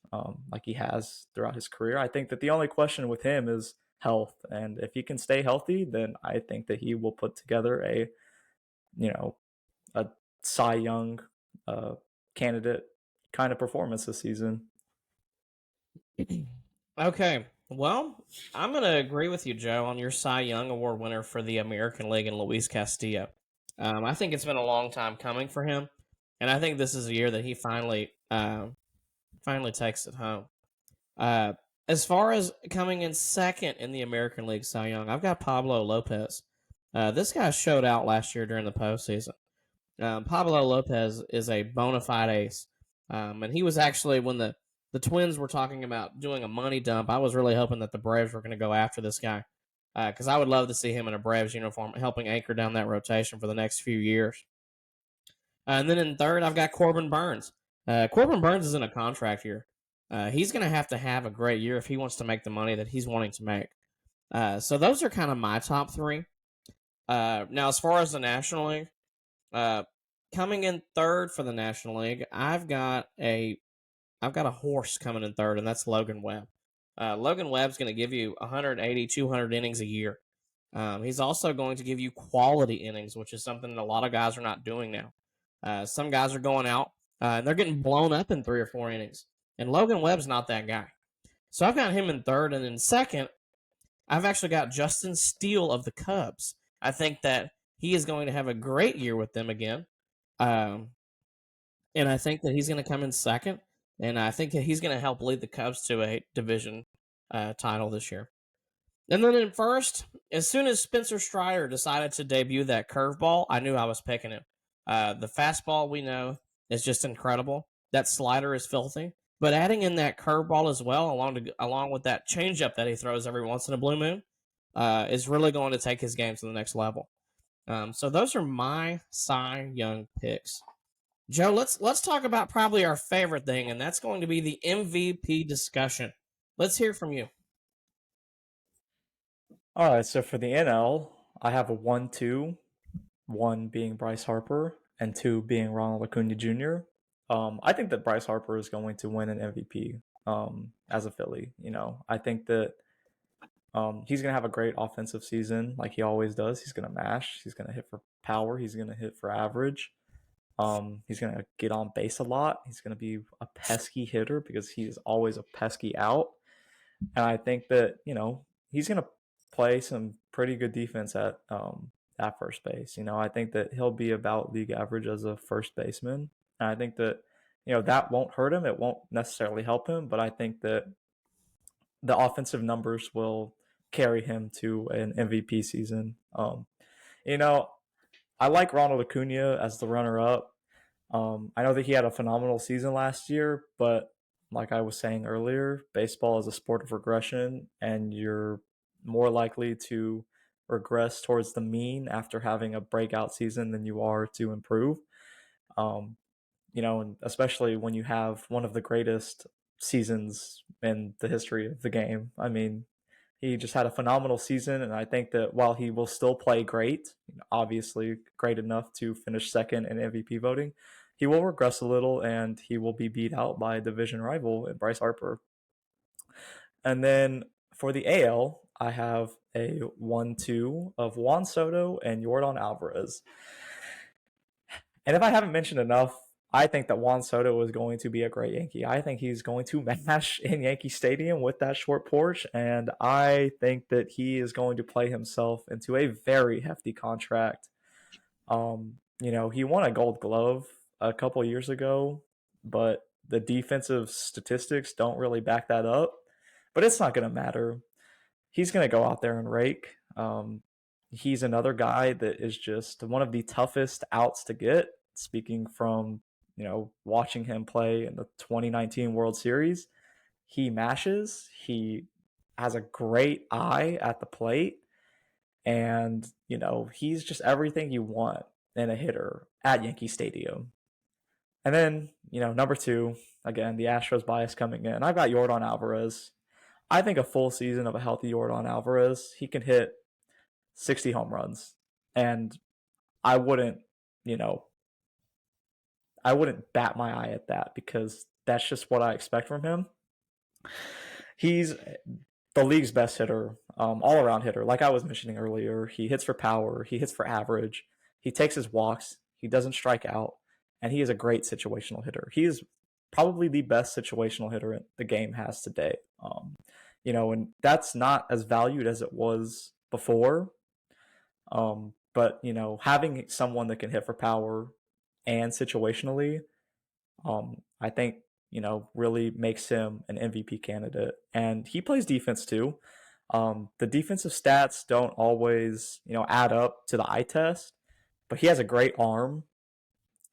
like he has throughout his career. I think that the only question with him is health, and if he can stay healthy, then I think that he will put together you know a Cy Young uh, candidate kind of performance this season. Okay, well, I'm gonna agree with you, Joe, on your Cy Young Award winner for the American League and Luis Castillo. I think it's been a long time coming for him, and I think this is a year that he finally takes it home. Uh, as far as coming in second in the American League Cy Young, I've got Pablo Lopez. This guy showed out last year during the postseason. Pablo Lopez is a bona fide ace, and he was actually when the Twins were talking about doing a money dump. I was really hoping that the Braves were going to go after this guy because I would love to see him in a Braves uniform, helping anchor down that rotation for the next few years. And then in third, I've got Corbin Burns. Corbin Burns is in a contract year. He's going to have a great year if he wants to make the money that he's wanting to make. So those are kind of my top three. Now, as far as the National League, coming in third for the National League, I've got a horse coming in third, and that's Logan Webb. Logan Webb's going to give you 180, 200 innings a year. He's also going to give you quality innings, which is something that a lot of guys are not doing now. Some guys are going out and they're getting blown up in 3 or 4 innings, and Logan Webb's not that guy. So I've got him in third, and in second, I've actually got Justin Steele of the Cubs. I think that he is going to have a great year with them again. Um, and I think that he's going to come in second, and I think that he's going to help lead the Cubs to a division title this year. And then in first, as soon as Spencer Strider decided to debut that curveball, I knew I was picking him. The fastball we know is just incredible. That slider is filthy. But adding in that curveball as well, along with that changeup that he throws every once in a blue moon, is really going to take his game to the next level. So those are my Cy Young picks. Joe, let's talk about probably our favorite thing, and that's going to be the MVP discussion. Let's hear from you. All right, so for the NL, I have a 1-2, one being Bryce Harper and two being Ronald Acuna Jr. I think that Bryce Harper is going to win an MVP as a Philly. I think that he's going to have a great offensive season like he always does. He's going to mash. He's going to hit for power. He's going to hit for average. He's going to get on base a lot. He's going to be a pesky hitter because he is always a pesky out. And I think that, he's going to play some pretty good defense at first base. I think that he'll be about league average as a first baseman. And I think that, that won't hurt him. It won't necessarily help him, but I think that the offensive numbers will carry him to an MVP season. You know, I like Ronald Acuna as the runner up. I know that he had a phenomenal season last year, but like I was saying earlier, baseball is a sport of regression, and you're more likely to regress towards the mean after having a breakout season than you are to improve. Um, and especially when you have one of the greatest seasons in the history of the game. I mean, he just had a phenomenal season, and I think that while he will still play great, obviously great enough to finish second in MVP voting, he will regress a little and he will be beat out by a division rival in Bryce Harper. And then for the AL, I have a 1-2 of Juan Soto and Yordan Alvarez. And if I haven't mentioned enough, I think that Juan Soto is going to be a great Yankee. I think he's going to mash in Yankee Stadium with that short porch, and I think that he is going to play himself into a very hefty contract. He won a Gold Glove a couple years ago, but the defensive statistics don't really back that up. But it's not going to matter. He's going to go out there and rake. He's another guy that is just one of the toughest outs to get. Speaking from watching him play in the 2019 World Series, he mashes. He has a great eye at the plate, and he's just everything you want in a hitter at Yankee Stadium. And then number two, again the Astros bias coming in. I've got Yordan Alvarez. I think a full season of a healthy Yordan Alvarez, he can hit 60 home runs. And I wouldn't, you know, I wouldn't bat my eye at that because that's just what I expect from him. He's the league's best hitter, all around hitter. Like I was mentioning earlier, he hits for power, he hits for average, he takes his walks, he doesn't strike out, and he is a great situational hitter. He is probably the best situational hitter the game has today. And that's not as valued as it was before. But having someone that can hit for power and situationally, I think really makes him an MVP candidate. And he plays defense too. The defensive stats don't always add up to the eye test, but he has a great arm.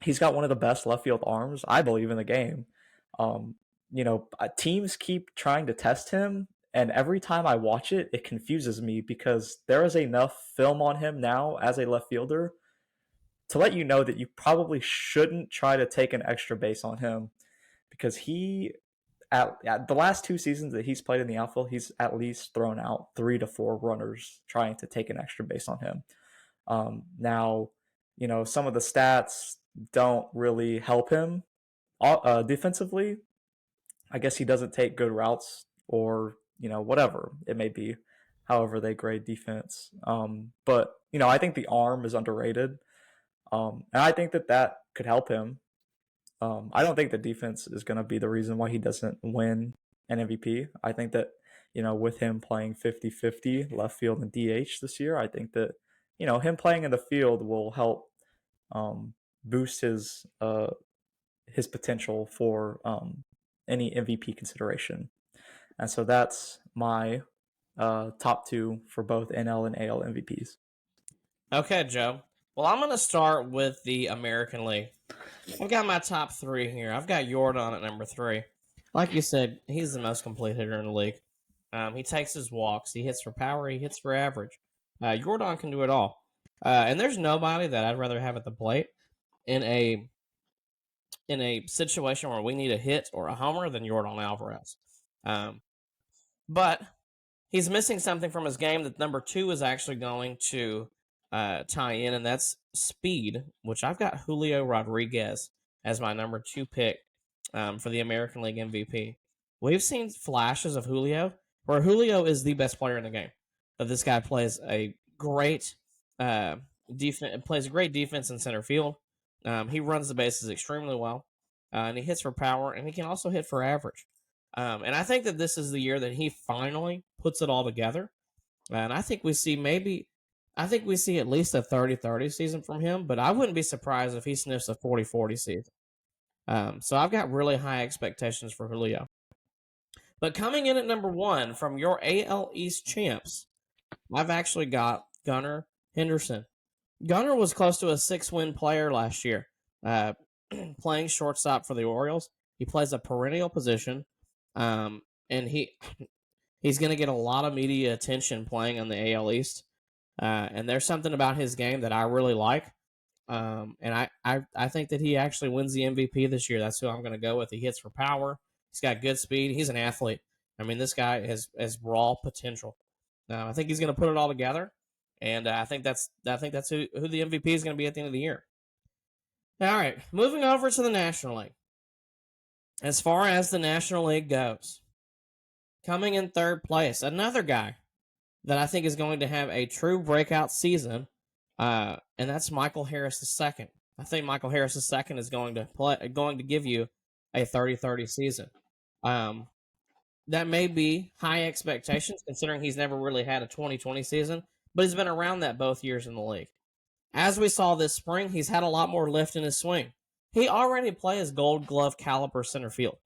He's got one of the best left field arms I believe in the game. Teams keep trying to test him, and every time I watch it, it confuses me because there is enough film on him now as a left fielder to let you know that you probably shouldn't try to take an extra base on him because he at the last two seasons that he's played in the outfield, he's at least thrown out 3 to 4 runners trying to take an extra base on him. Now, some of the stats don't really help him defensively. I guess he doesn't take good routes or, whatever it may be, however they grade defense. But, I think the arm is underrated. And I think that could help him. I don't think the defense is going to be the reason why he doesn't win an MVP. I think that, with him playing 50-50 left field and DH this year, I think that, him playing in the field will help boost his potential for any MVP consideration. And so that's my top two for both NL and AL MVPs. Okay, Joe. Well, I'm going to start with the American League. I've got my top three here. I've got Jordan at number three. Like you said, he's the most complete hitter in the league. He takes his walks. He hits for power. He hits for average. Jordan can do it all. And there's nobody that I'd rather have at the plate in a situation where we need a hit or a homer than Jordan Alvarez. But he's missing something from his game that number two is actually going to tie in, and that's speed, which I've got Julio Rodriguez as my number two pick for the American League MVP. We've seen flashes of Julio, where Julio is the best player in the game. But this guy plays a great defense, plays great defense in center field. He runs the bases extremely well, and he hits for power, and he can also hit for average. And I think that this is the year that he finally puts it all together. And I think we see at least a 30-30 season from him, but I wouldn't be surprised if he sniffs a 40-40 season. So I've got really high expectations for Julio. But coming in at number one from your AL East champs, I've actually got Gunnar Henderson. Gunnar was close to a 6-win player last year, playing shortstop for the Orioles. He plays a perennial position, and he's going to get a lot of media attention playing on the AL East. And there's something about his game that I really like. And I think that he actually wins the MVP this year. That's who I'm going to go with. He hits for power. He's got good speed. He's an athlete. I mean, this guy has raw potential. I think he's going to put it all together, and I think that's who the MVP is going to be at the end of the year. All right, moving over to the National League. As far as the National League goes, coming in third place, another guy that I think is going to have a true breakout season, and that's Michael Harris II. I think Michael Harris II is going to give you a 30-30 season. That may be high expectations considering he's never really had a 2020 season, but he's been around that both years in the league. As we saw this spring, he's had a lot more lift in his swing. He already plays Gold Glove caliber center field.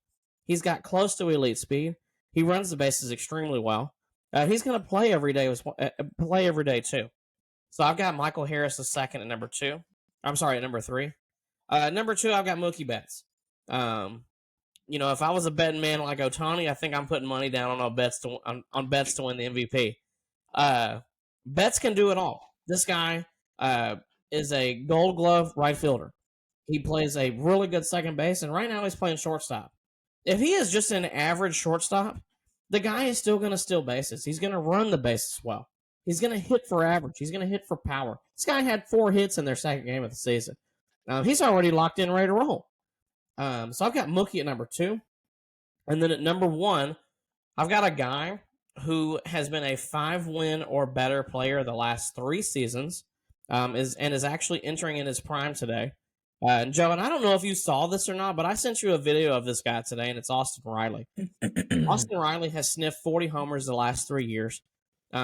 He's got close to elite speed. He runs the bases extremely well. He's going to play every day too. So I've got Michael Harris II at number two. I'm sorry, at number three. Number two, I've got Mookie Betts. If I was a betting man like Ohtani, I think I'm putting money down on Betts to win the MVP. Betts can do it all. This guy is a Gold Glove right fielder. He plays a really good second base, and right now he's playing shortstop. If he is just an average shortstop, the guy is still going to steal bases. He's going to run the bases well. He's going to hit for average. He's going to hit for power. This guy had 4 hits in their second game of the season. He's already locked in, ready to roll. So I've got Mookie at number 2. And then at number 1, I've got a guy who has been a 5-win or better player the last 3 seasons, is actually entering in his prime today. And Joe, and I don't know if you saw this or not, but I sent you a video of this guy today, and it's Austin Riley. Austin Riley has sniffed 40 homers the last 3 years.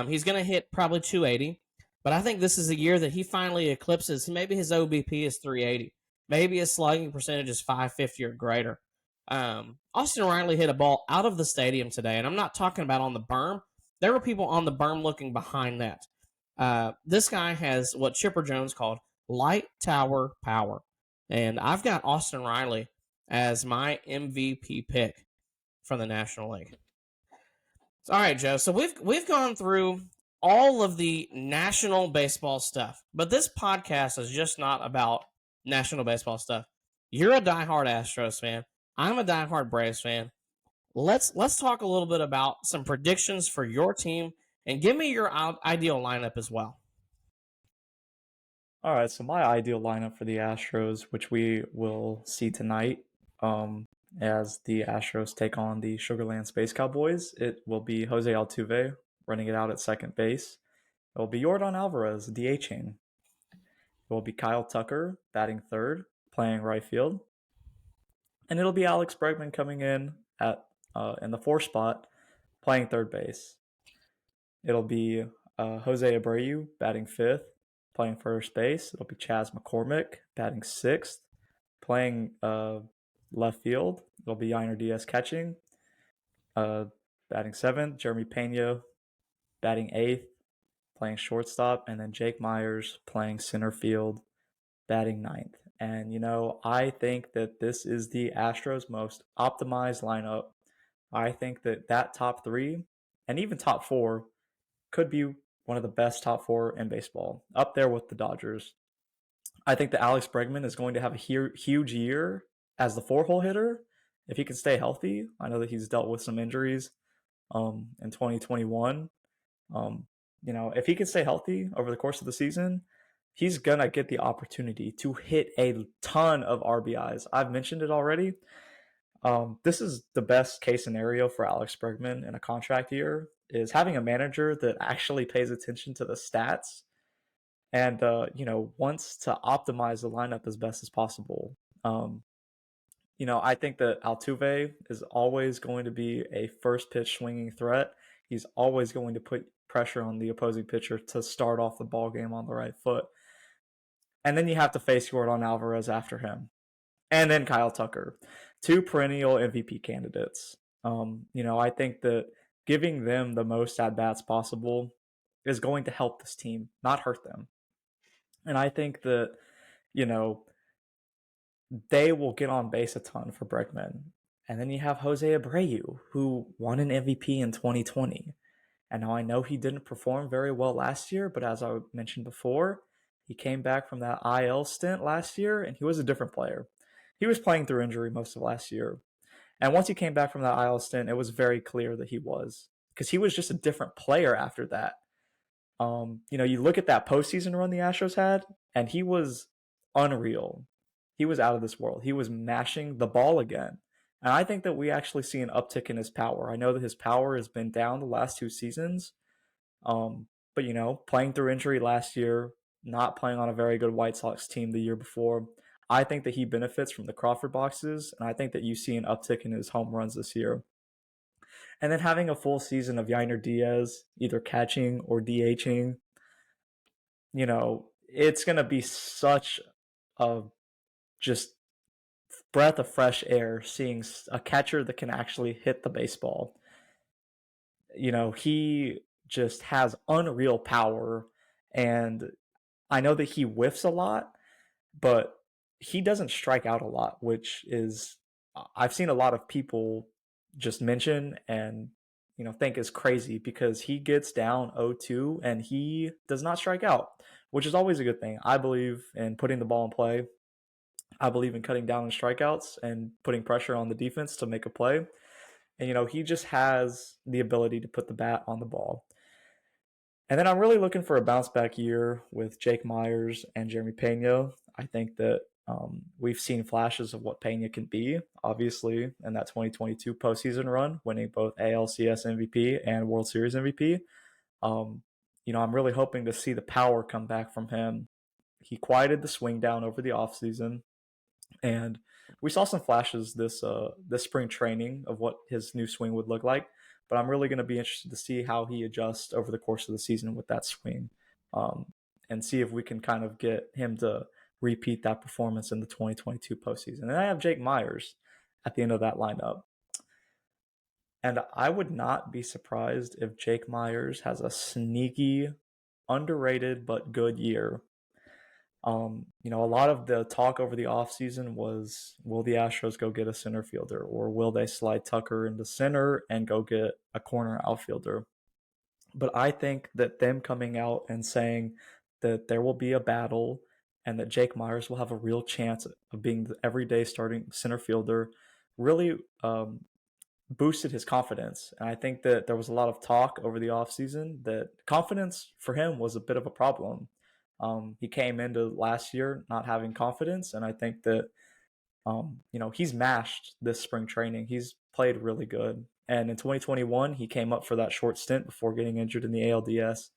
He's going to hit probably 280, but I think this is a year that he finally eclipses. Maybe his OBP is 380. Maybe his slugging percentage is 550 or greater. Austin Riley hit a ball out of the stadium today, and I'm not talking about on the berm. There were people on the berm looking behind that. This guy has what Chipper Jones called light tower power. And I've got Austin Riley as my MVP pick for the National League. All right, Joe. So we've gone through all of the national baseball stuff, but this podcast is just not about national baseball stuff. You're a diehard Astros fan. I'm a diehard Braves fan. Let's talk a little bit about some predictions for your team and give me your ideal lineup as well. All right, so my ideal lineup for the Astros, which we will see tonight, as the Astros take on the Sugarland Space Cowboys, it will be Jose Altuve running it out at second base. It will be Yordan Alvarez DHing. It will be Kyle Tucker batting third, playing right field, and it'll be Alex Bregman coming in in the 4th spot, playing third base. It'll be Jose Abreu batting 5th, playing first base. It'll be Chas McCormick batting 6th, playing left field. It'll be Yainer Diaz catching, batting 7th. Jeremy Pena batting eighth, playing shortstop, and then Jake Myers playing center field, batting ninth. And, I think that this is the Astros' most optimized lineup. I think that that top three and even top four could be one of the best top four in baseball, up there with the Dodgers. I think that Alex Bregman is going to have a huge year as the four-hole hitter if he can stay healthy. I know that he's dealt with some injuries in 2021. If he can stay healthy over the course of the season, he's gonna get the opportunity to hit a ton of RBIs. I've mentioned it already. This is the best case scenario for Alex Bregman in a contract year, is having a manager that actually pays attention to the stats and wants to optimize the lineup as best as possible. I think that Altuve is always going to be a first pitch swinging threat. He's always going to put pressure on the opposing pitcher to start off the ball game on the right foot. And then you have to face Yordan Alvarez after him. And then Kyle Tucker, two perennial MVP candidates. I think that giving them the most at bats possible is going to help this team, not hurt them. And I think that, you know, they will get on base a ton for Bregman. And then you have Jose Abreu, who won an MVP in 2020. And now I know he didn't perform very well last year, but as I mentioned before, he came back from that IL stint last year and he was a different player. He was playing through injury most of last year. And once he came back from that IL stint, it was very clear that he was, because he was just a different player after that. You look at that postseason run the Astros had, and he was unreal. He was out of this world. He was mashing the ball again. And I think that we actually see an uptick in his power. I know that his power has been down the last two seasons. But playing through injury last year, not playing on a very good White Sox team the year before, I think that he benefits from the Crawford boxes, and I think that you see an uptick in his home runs this year. And then having a full season of Yainer Diaz, either catching or DHing, it's going to be such a just breath of fresh air seeing a catcher that can actually hit the baseball. He just has unreal power, and I know that he whiffs a lot, but he doesn't strike out a lot, which is, I've seen a lot of people just mention and think is crazy, because he gets down 0-2 and he does not strike out, which is always a good thing. I believe in putting the ball in play. I believe in cutting down on strikeouts and putting pressure on the defense to make a play. And he just has the ability to put the bat on the ball. And then I'm really looking for a bounce back year with Jake Myers and Jeremy Pena. I think that we've seen flashes of what Pena can be, obviously, in that 2022 postseason run, winning both ALCS MVP and World Series MVP. I'm really hoping to see the power come back from him. He quieted the swing down over the offseason, and we saw some flashes this spring training of what his new swing would look like. But I'm really going to be interested to see how he adjusts over the course of the season with that swing, and see if we can kind of get him to repeat that performance in the 2022 postseason. And I have Jake Myers at the end of that lineup. And I would not be surprised if Jake Myers has a sneaky, underrated, but good year. A lot of the talk over the offseason was, will the Astros go get a center fielder, or will they slide Tucker into center and go get a corner outfielder? But I think that them coming out and saying that there will be a battle and that Jake Myers will have a real chance of being the everyday starting center fielder really boosted his confidence. And I think that there was a lot of talk over the offseason that confidence for him was a bit of a problem. He came into last year not having confidence, and I think that he's mashed this spring training. He's played really good, and in 2021 he came up for that short stint before getting injured in the ALDS,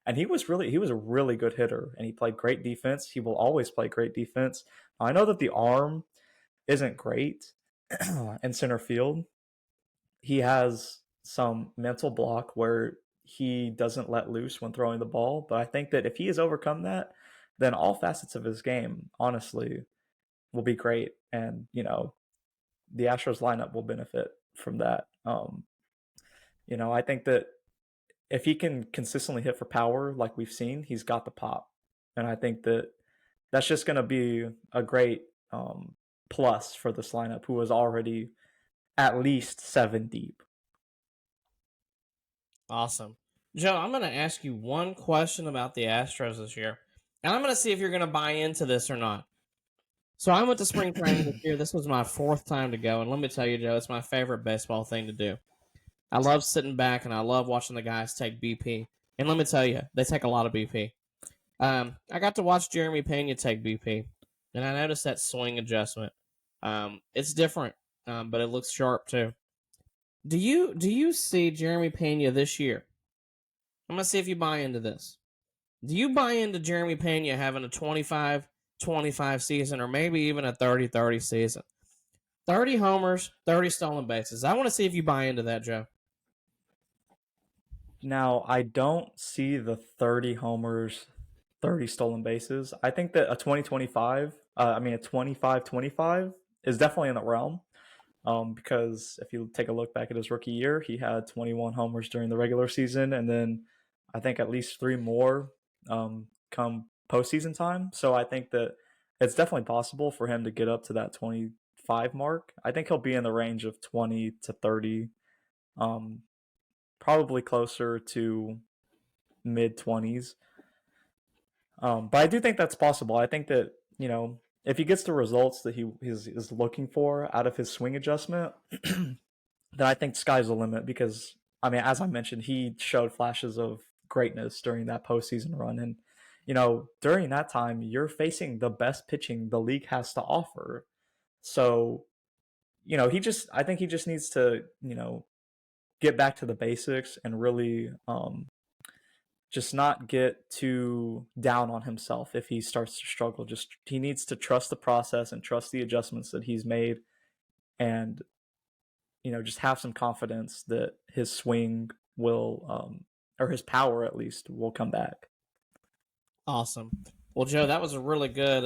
and he was a really good hitter, and he played great defense. He will always play great defense. I know that the arm isn't great in center field. He has some mental block where he doesn't let loose when throwing the ball. But I think that if he has overcome that, then all facets of his game, honestly, will be great. And, the Astros lineup will benefit from that. I think that if he can consistently hit for power like we've seen, he's got the pop. And I think that that's just going to be a great plus for this lineup, who is already at least 7 deep. Awesome. Joe, I'm going to ask you one question about the Astros this year, and I'm going to see if you're going to buy into this or not. So I went to spring training this year. This was my 4th time to go, and let me tell you, Joe, it's my favorite baseball thing to do. I love sitting back, and I love watching the guys take BP. And let me tell you, they take a lot of BP. I got to watch Jeremy Pena take BP, and I noticed that swing adjustment. It's different, but it looks sharp too. Do you see Jeremy Pena this year? I'm gonna see if you buy into this. Do you buy into Jeremy Pena having a 25-25 season, or maybe even a 30-30 season? 30 homers, 30 stolen bases. I want to see if you buy into that, Joe. Now, I don't see the 30 homers, 30 stolen bases. I think that a 2025, a 25-25 is definitely in the realm. Because if you take a look back at his rookie year, he had 21 homers during the regular season, and then I think at least 3 more come postseason time. So I think that it's definitely possible for him to get up to that 25 mark. I think he'll be in the range of 20 to 30, um, probably closer to mid 20s. But I do think that's possible. I think that, if he gets the results that he is looking for out of his swing adjustment, then I think sky's the limit because, as I mentioned, he showed flashes of greatness during that postseason run. And, during that time, you're facing the best pitching the league has to offer. So, I think he just needs to, get back to the basics and really just not get too down on himself if he starts to struggle. Just he needs to trust the process and trust the adjustments that he's made, and just have some confidence that his swing will, or his power at least, will come back. Awesome. Well, Joe, that was a really good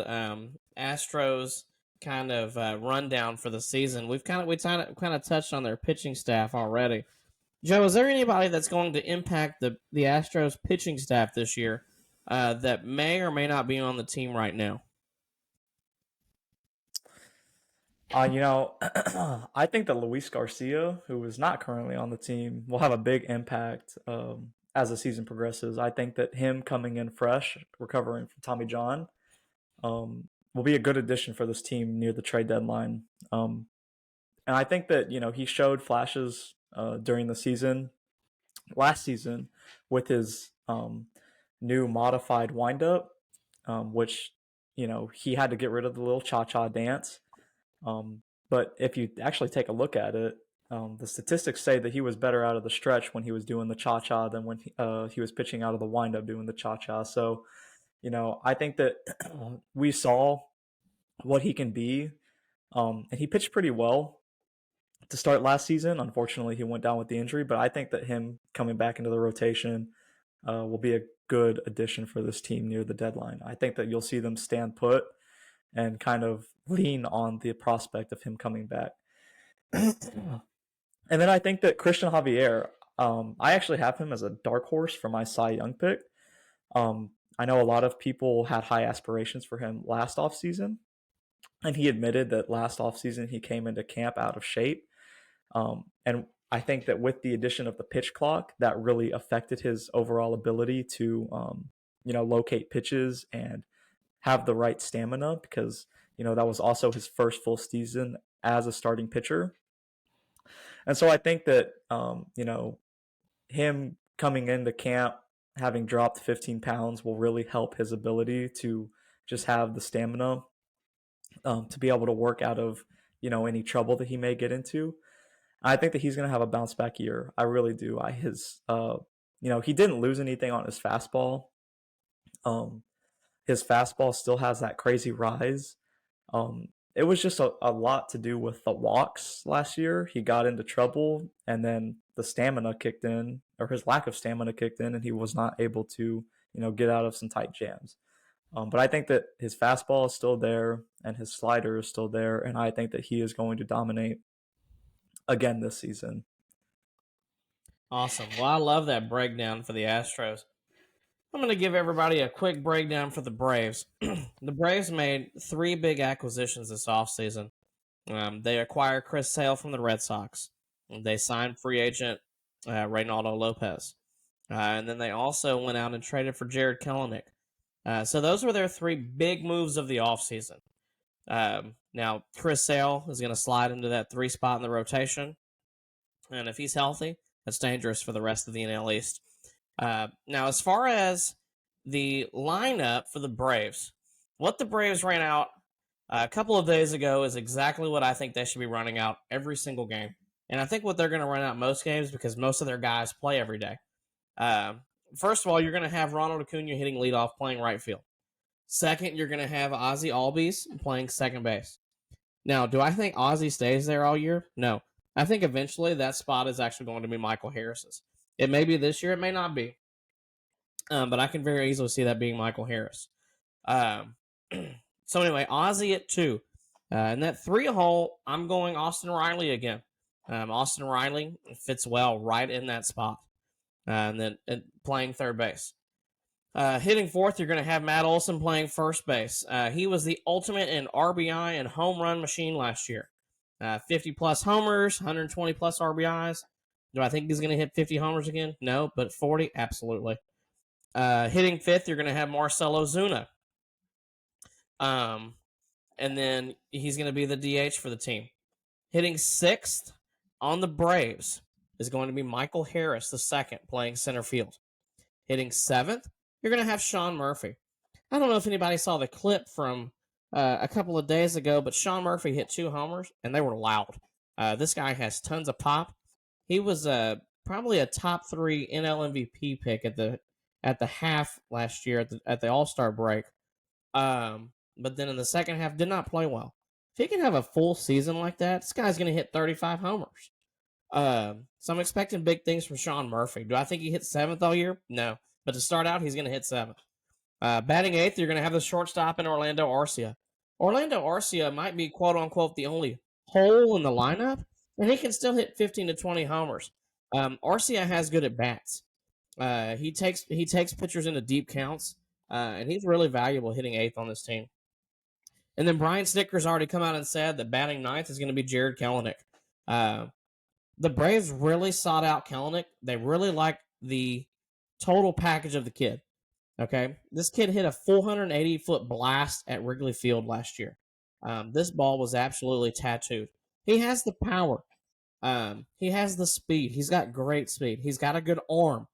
Astros kind of rundown for the season. We kind of touched on their pitching staff already. Joe, is there anybody that's going to impact the Astros pitching staff this year that may or may not be on the team right now? I think that Luis Garcia, who is not currently on the team, will have a big impact as the season progresses. I think that him coming in fresh, recovering from Tommy John, will be a good addition for this team near the trade deadline. And I think that he showed flashes during the season, last season, with his new modified windup, which he had to get rid of the little cha-cha dance. But if you actually take a look at it, the statistics say that he was better out of the stretch when he was doing the cha-cha than when he was pitching out of the windup doing the cha-cha. So, I think that we saw what he can be, and he pitched pretty well to start last season. Unfortunately, he went down with the injury, but I think that him coming back into the rotation will be a good addition for this team near the deadline. I think that you'll see them stand put and kind of lean on the prospect of him coming back. And then I think that Christian Javier, I actually have him as a dark horse for my Cy Young pick. I know a lot of people had high aspirations for him last offseason, and he admitted that last offseason he came into camp out of shape. And I think that with the addition of the pitch clock, that really affected his overall ability to, locate pitches and have the right stamina, because that was also his first full season as a starting pitcher. And so I think that him coming into camp having dropped 15 pounds will really help his ability to just have the stamina to be able to work out of any trouble that he may get into. I think that he's going to have a bounce back year. I really do. He didn't lose anything on his fastball. His fastball still has that crazy rise. It was just a lot to do with the walks last year. He got into trouble, and then the stamina kicked in, or his lack of stamina kicked in, and he was not able to, get out of some tight jams. But I think that his fastball is still there, and his slider is still there, and I think that he is going to dominate again this season. Awesome. Well, I love that breakdown for the Astros. I'm going to give everybody a quick breakdown for the Braves. The Braves made three big acquisitions this offseason. They acquired Chris Sale from the Red Sox. They signed free agent Reynaldo Lopez. And then they also went out and traded for Jared Kelenic. So those were their three big moves of the offseason. Now, Chris Sale is going to slide into that three spot in the rotation. And if he's healthy, that's dangerous for the rest of the NL East. Now, as far as the lineup for the Braves, what the Braves ran out a couple of days ago is exactly what I think they should be running out every single game. And I think what they're going to run out most games because most of their guys play every day. First of all, you're going to have Ronald Acuna hitting leadoff playing right field. Second, you're going to have Ozzy Albies playing second base. Now, do I think Ozzy stays there all year? No. I think eventually that spot is actually going to be Michael Harris's. It may be this year, it may not be. But I can very easily see that being Michael Harris. So anyway, Ozzy at 2. And that 3 hole, I'm going Austin Riley again. Austin Riley fits well right in that spot. And then playing third base. Hitting fourth, you're going to have Matt Olson playing first base. He was the ultimate in RBI and home run machine last year. 50 plus homers, 120 plus RBIs. Do I think he's going to hit 50 homers again? No, but 40, absolutely. Hitting fifth, you're going to have Marcell Ozuna. And then he's going to be the DH for the team. Hitting sixth on the Braves is going to be Michael Harris, the second, playing center field. Hitting seventh, you're going to have Sean Murphy. I don't know if anybody saw the clip from a couple of days ago, but Sean Murphy hit 2 homers, and they were loud. This guy has tons of pop. He was probably a top 3 NL MVP pick at the half last year at the All-Star break. But then in the second half, did not play well. If he can have a full season like that, this guy's going to hit 35 homers. So I'm expecting big things from Sean Murphy. Do I think he hits 7th all year? No. But to start out, he's going to hit 7th. Batting 8th, you're going to have the shortstop in Orlando Arcia. Orlando Arcia might be, quote-unquote, the only hole in the lineup, and he can still hit 15 to 20 homers. Arcia has good at-bats. He takes pitchers into deep counts, and he's really valuable hitting 8th on this team. And then Brian Snitker's already come out and said that batting 9th is going to be Jared Kelenic. The Braves really sought out Kelenic. They really like the total package of the kid. Okay, this kid hit a 480-foot blast at Wrigley Field last year. This ball was absolutely tattooed. He has the power. He has the speed. He's got great speed. He's got a good arm.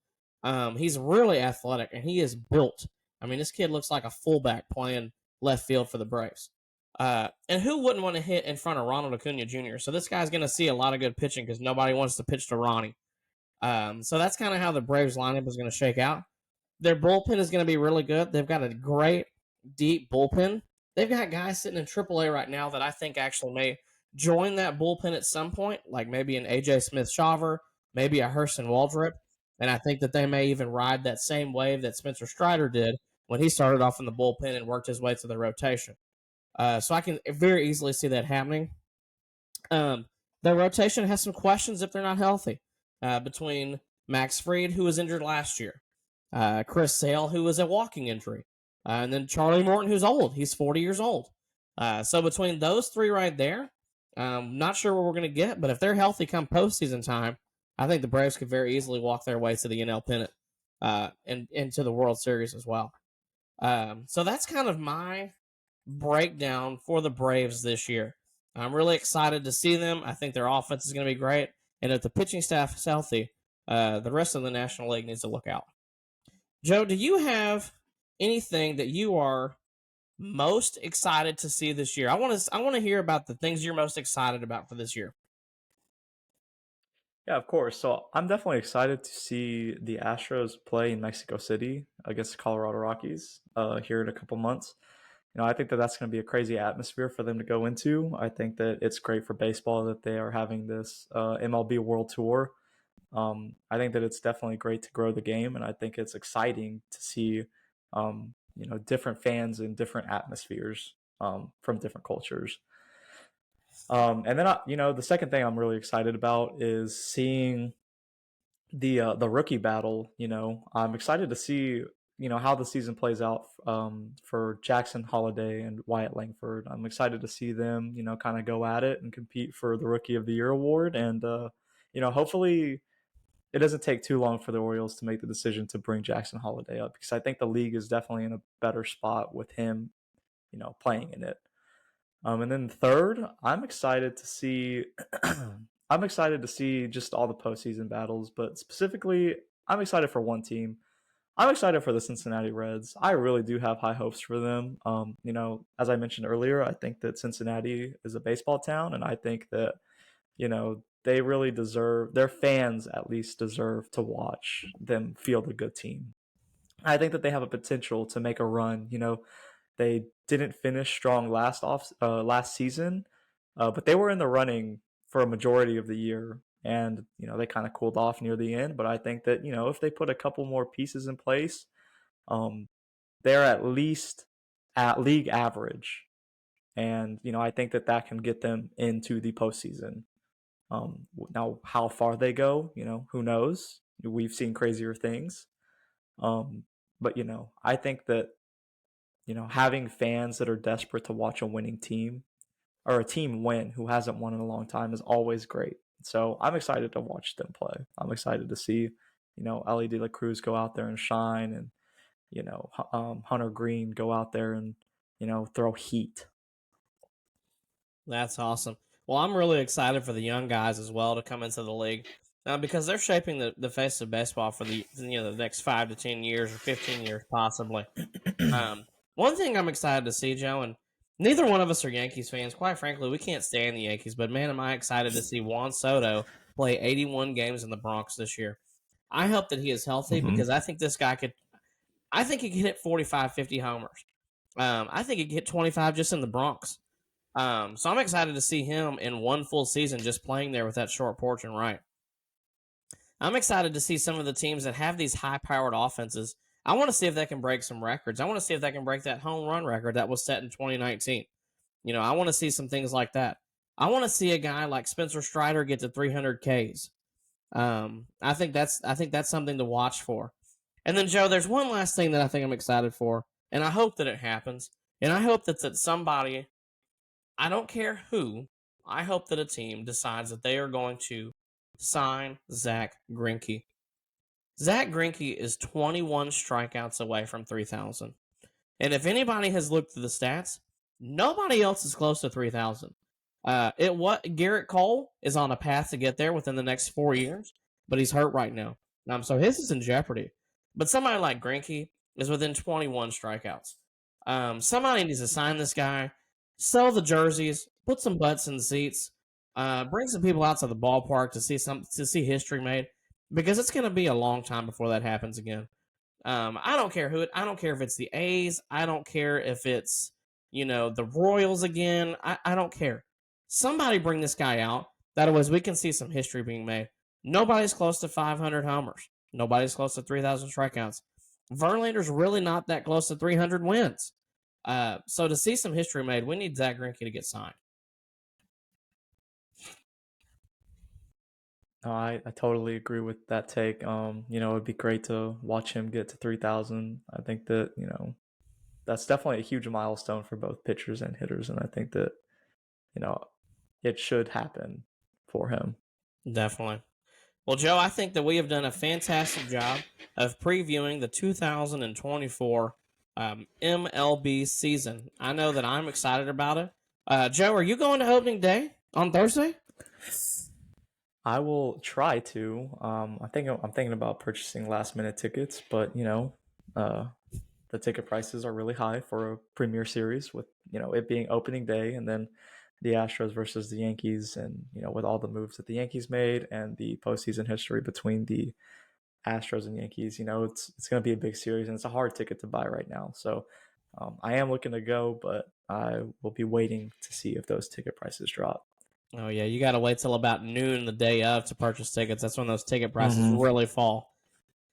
He's really athletic, and he is built. I mean, this kid looks like a fullback playing left field for the Braves. And who wouldn't want to hit in front of Ronald Acuna Jr.? So this guy's going to see a lot of good pitching because nobody wants to pitch to Ronnie. So that's kind of how the Braves lineup is going to shake out. Their bullpen is going to be really good. They've got a great, deep bullpen. They've got guys sitting in AAA right now that I think actually may join that bullpen at some point, like maybe an A.J. Smith-Shawver, maybe a Hurston Waldrop. And I think that they may even ride that same wave that Spencer Strider did when he started off in the bullpen and worked his way to the rotation. So I can very easily see that happening. The rotation has some questions if they're not healthy. Between Max Fried, who was injured last year, Chris Sale, who was a walking injury, and then Charlie Morton, who's old. He's 40 years old. So between those 3 right there, not sure what we're going to get, but if they're healthy come postseason time, I think the Braves could very easily walk their way to the NL pennant and into the World Series as well. So that's kind of my breakdown for the Braves this year. I'm really excited to see them. I think their offense is going to be great. And if the pitching staff is healthy, the rest of the National League needs to look out. Joe, do you have anything that you are most excited to see this year? I want to hear about the things you're most excited about for this year. Yeah, of course. So I'm definitely excited to see the Astros play in Mexico City against the Colorado Rockies here in a couple months. I think that that's going to be a crazy atmosphere for them to go into. I think that it's great for baseball that they are having this MLB World Tour. I think that it's definitely great to grow the game, and I think it's exciting to see, different fans in different atmospheres from different cultures. And then, the second thing I'm really excited about is seeing the rookie battle. I'm excited to see how the season plays out for Jackson Holiday and Wyatt Langford. I'm excited to see them kind of go at it and compete for the Rookie of the Year award, and hopefully it doesn't take too long for the Orioles to make the decision to bring Jackson Holiday up, because I think the league is definitely in a better spot with him playing in it. And then third, I'm excited to see I'm excited to see just all the postseason battles, but specifically, I'm excited for one team. I'm excited for the Cincinnati Reds. I really do have high hopes for them. As I mentioned earlier, I think that Cincinnati is a baseball town, and I think that they really deserve, their fans at least deserve to watch them field a good team. I think that they have a potential to make a run. They didn't finish strong last season, but they were in the running for a majority of the year, and they kind of cooled off near the end. But I think that if they put a couple more pieces in place, um, they're at least at league average, and I think that that can get them into the postseason. Now, how far they go, who knows? We've seen crazier things, um, but I think that having fans that are desperate to watch a winning team or a team win who hasn't won in a long time is always great. So I'm excited to watch them play. I'm excited to see, Ellie De La Cruz go out there and shine, and Hunter Green go out there and throw heat. That's awesome. Well, I'm really excited for the young guys as well to come into the league because they're shaping the face of baseball for the next 5 to 10 years or 15 years possibly. One thing I'm excited to see, Joe, and neither one of us are Yankees fans. Quite frankly, we can't stand the Yankees, but man, am I excited to see Juan Soto play 81 games in the Bronx this year. I hope that he is healthy Mm-hmm. because I think this guy could. I think he could hit 45, 50 homers. I think he could hit 25 just in the Bronx. So I'm excited to see him in one full season just playing there with that short porch and right. I'm excited to see some of the teams that have these high-powered offenses. I want to see if they can break some records. I want to see if they can break that home run record that was set in 2019. I want to see some things like that. I want to see a guy like Spencer Strider get to 300 Ks. I think that's something to watch for. And then Joe, there's one last thing that I think I'm excited for, and I hope that it happens. And I hope that somebody, I don't care who, I hope that a team decides that they are going to sign Zach Greinke. Zach Greinke is 21 strikeouts away from 3,000. And if anybody has looked at the stats, nobody else is close to 3,000. Garrett Cole is on a path to get there within the next 4 years, but he's hurt right now. So his is in jeopardy. But somebody like Greinke is within 21 strikeouts. Somebody needs to sign this guy, sell the jerseys, put some butts in the seats, bring some people out to the ballpark to see history made, because it's going to be a long time before that happens again. I don't care I don't care if it's the A's. I don't care if it's the Royals again. I don't care. Somebody bring this guy out. That way we can see some history being made. Nobody's close to 500 homers. Nobody's close to 3,000 strikeouts. Verlander's really not that close to 300 wins. So to see some history made, we need Zach Greinke to get signed. No, I totally agree with that take. It'd be great to watch him get to 3,000. I think that, that's definitely a huge milestone for both pitchers and hitters, and I think that, you know, it should happen for him. Definitely. Well, Joe, I think that we have done a fantastic job of previewing the 2024 MLB season. I know that I'm excited about it. Joe, are you going to opening day on Thursday? I will try to. I'm thinking about purchasing last minute tickets, but the ticket prices are really high for a Premier Series, with it being opening day, and then the Astros versus the Yankees, and with all the moves that the Yankees made and the postseason history between the Astros and Yankees, it's going to be a big series, and it's a hard ticket to buy right now. So I am looking to go, but I will be waiting to see if those ticket prices drop. Oh, yeah, you got to wait till about noon the day of to purchase tickets. That's when those ticket prices Mm-hmm. really fall.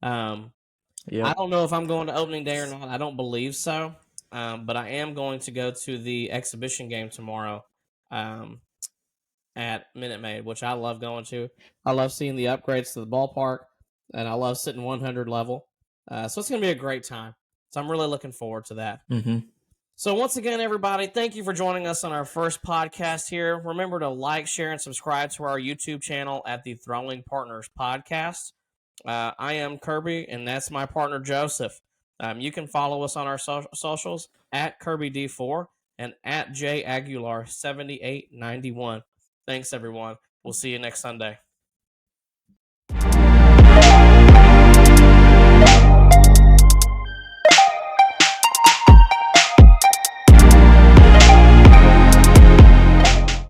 I Yep. don't know if I'm going to opening day or not. I don't believe so. But I am going to go to the exhibition game tomorrow at Minute Maid, which I love going to. I love seeing the upgrades to the ballpark. and I love sitting 100 level. So it's going to be a great time. So I'm really looking forward to that. Mm-hmm. So once again, everybody, thank you for joining us on our first podcast here. Remember to like, share, and subscribe to our YouTube channel at the Throwing Partners Podcast. I am Kirby, and that's my partner, Joseph. You can follow us on our socials at KirbyD4 and at JAguilar7891. Thanks, everyone. We'll see you next Sunday.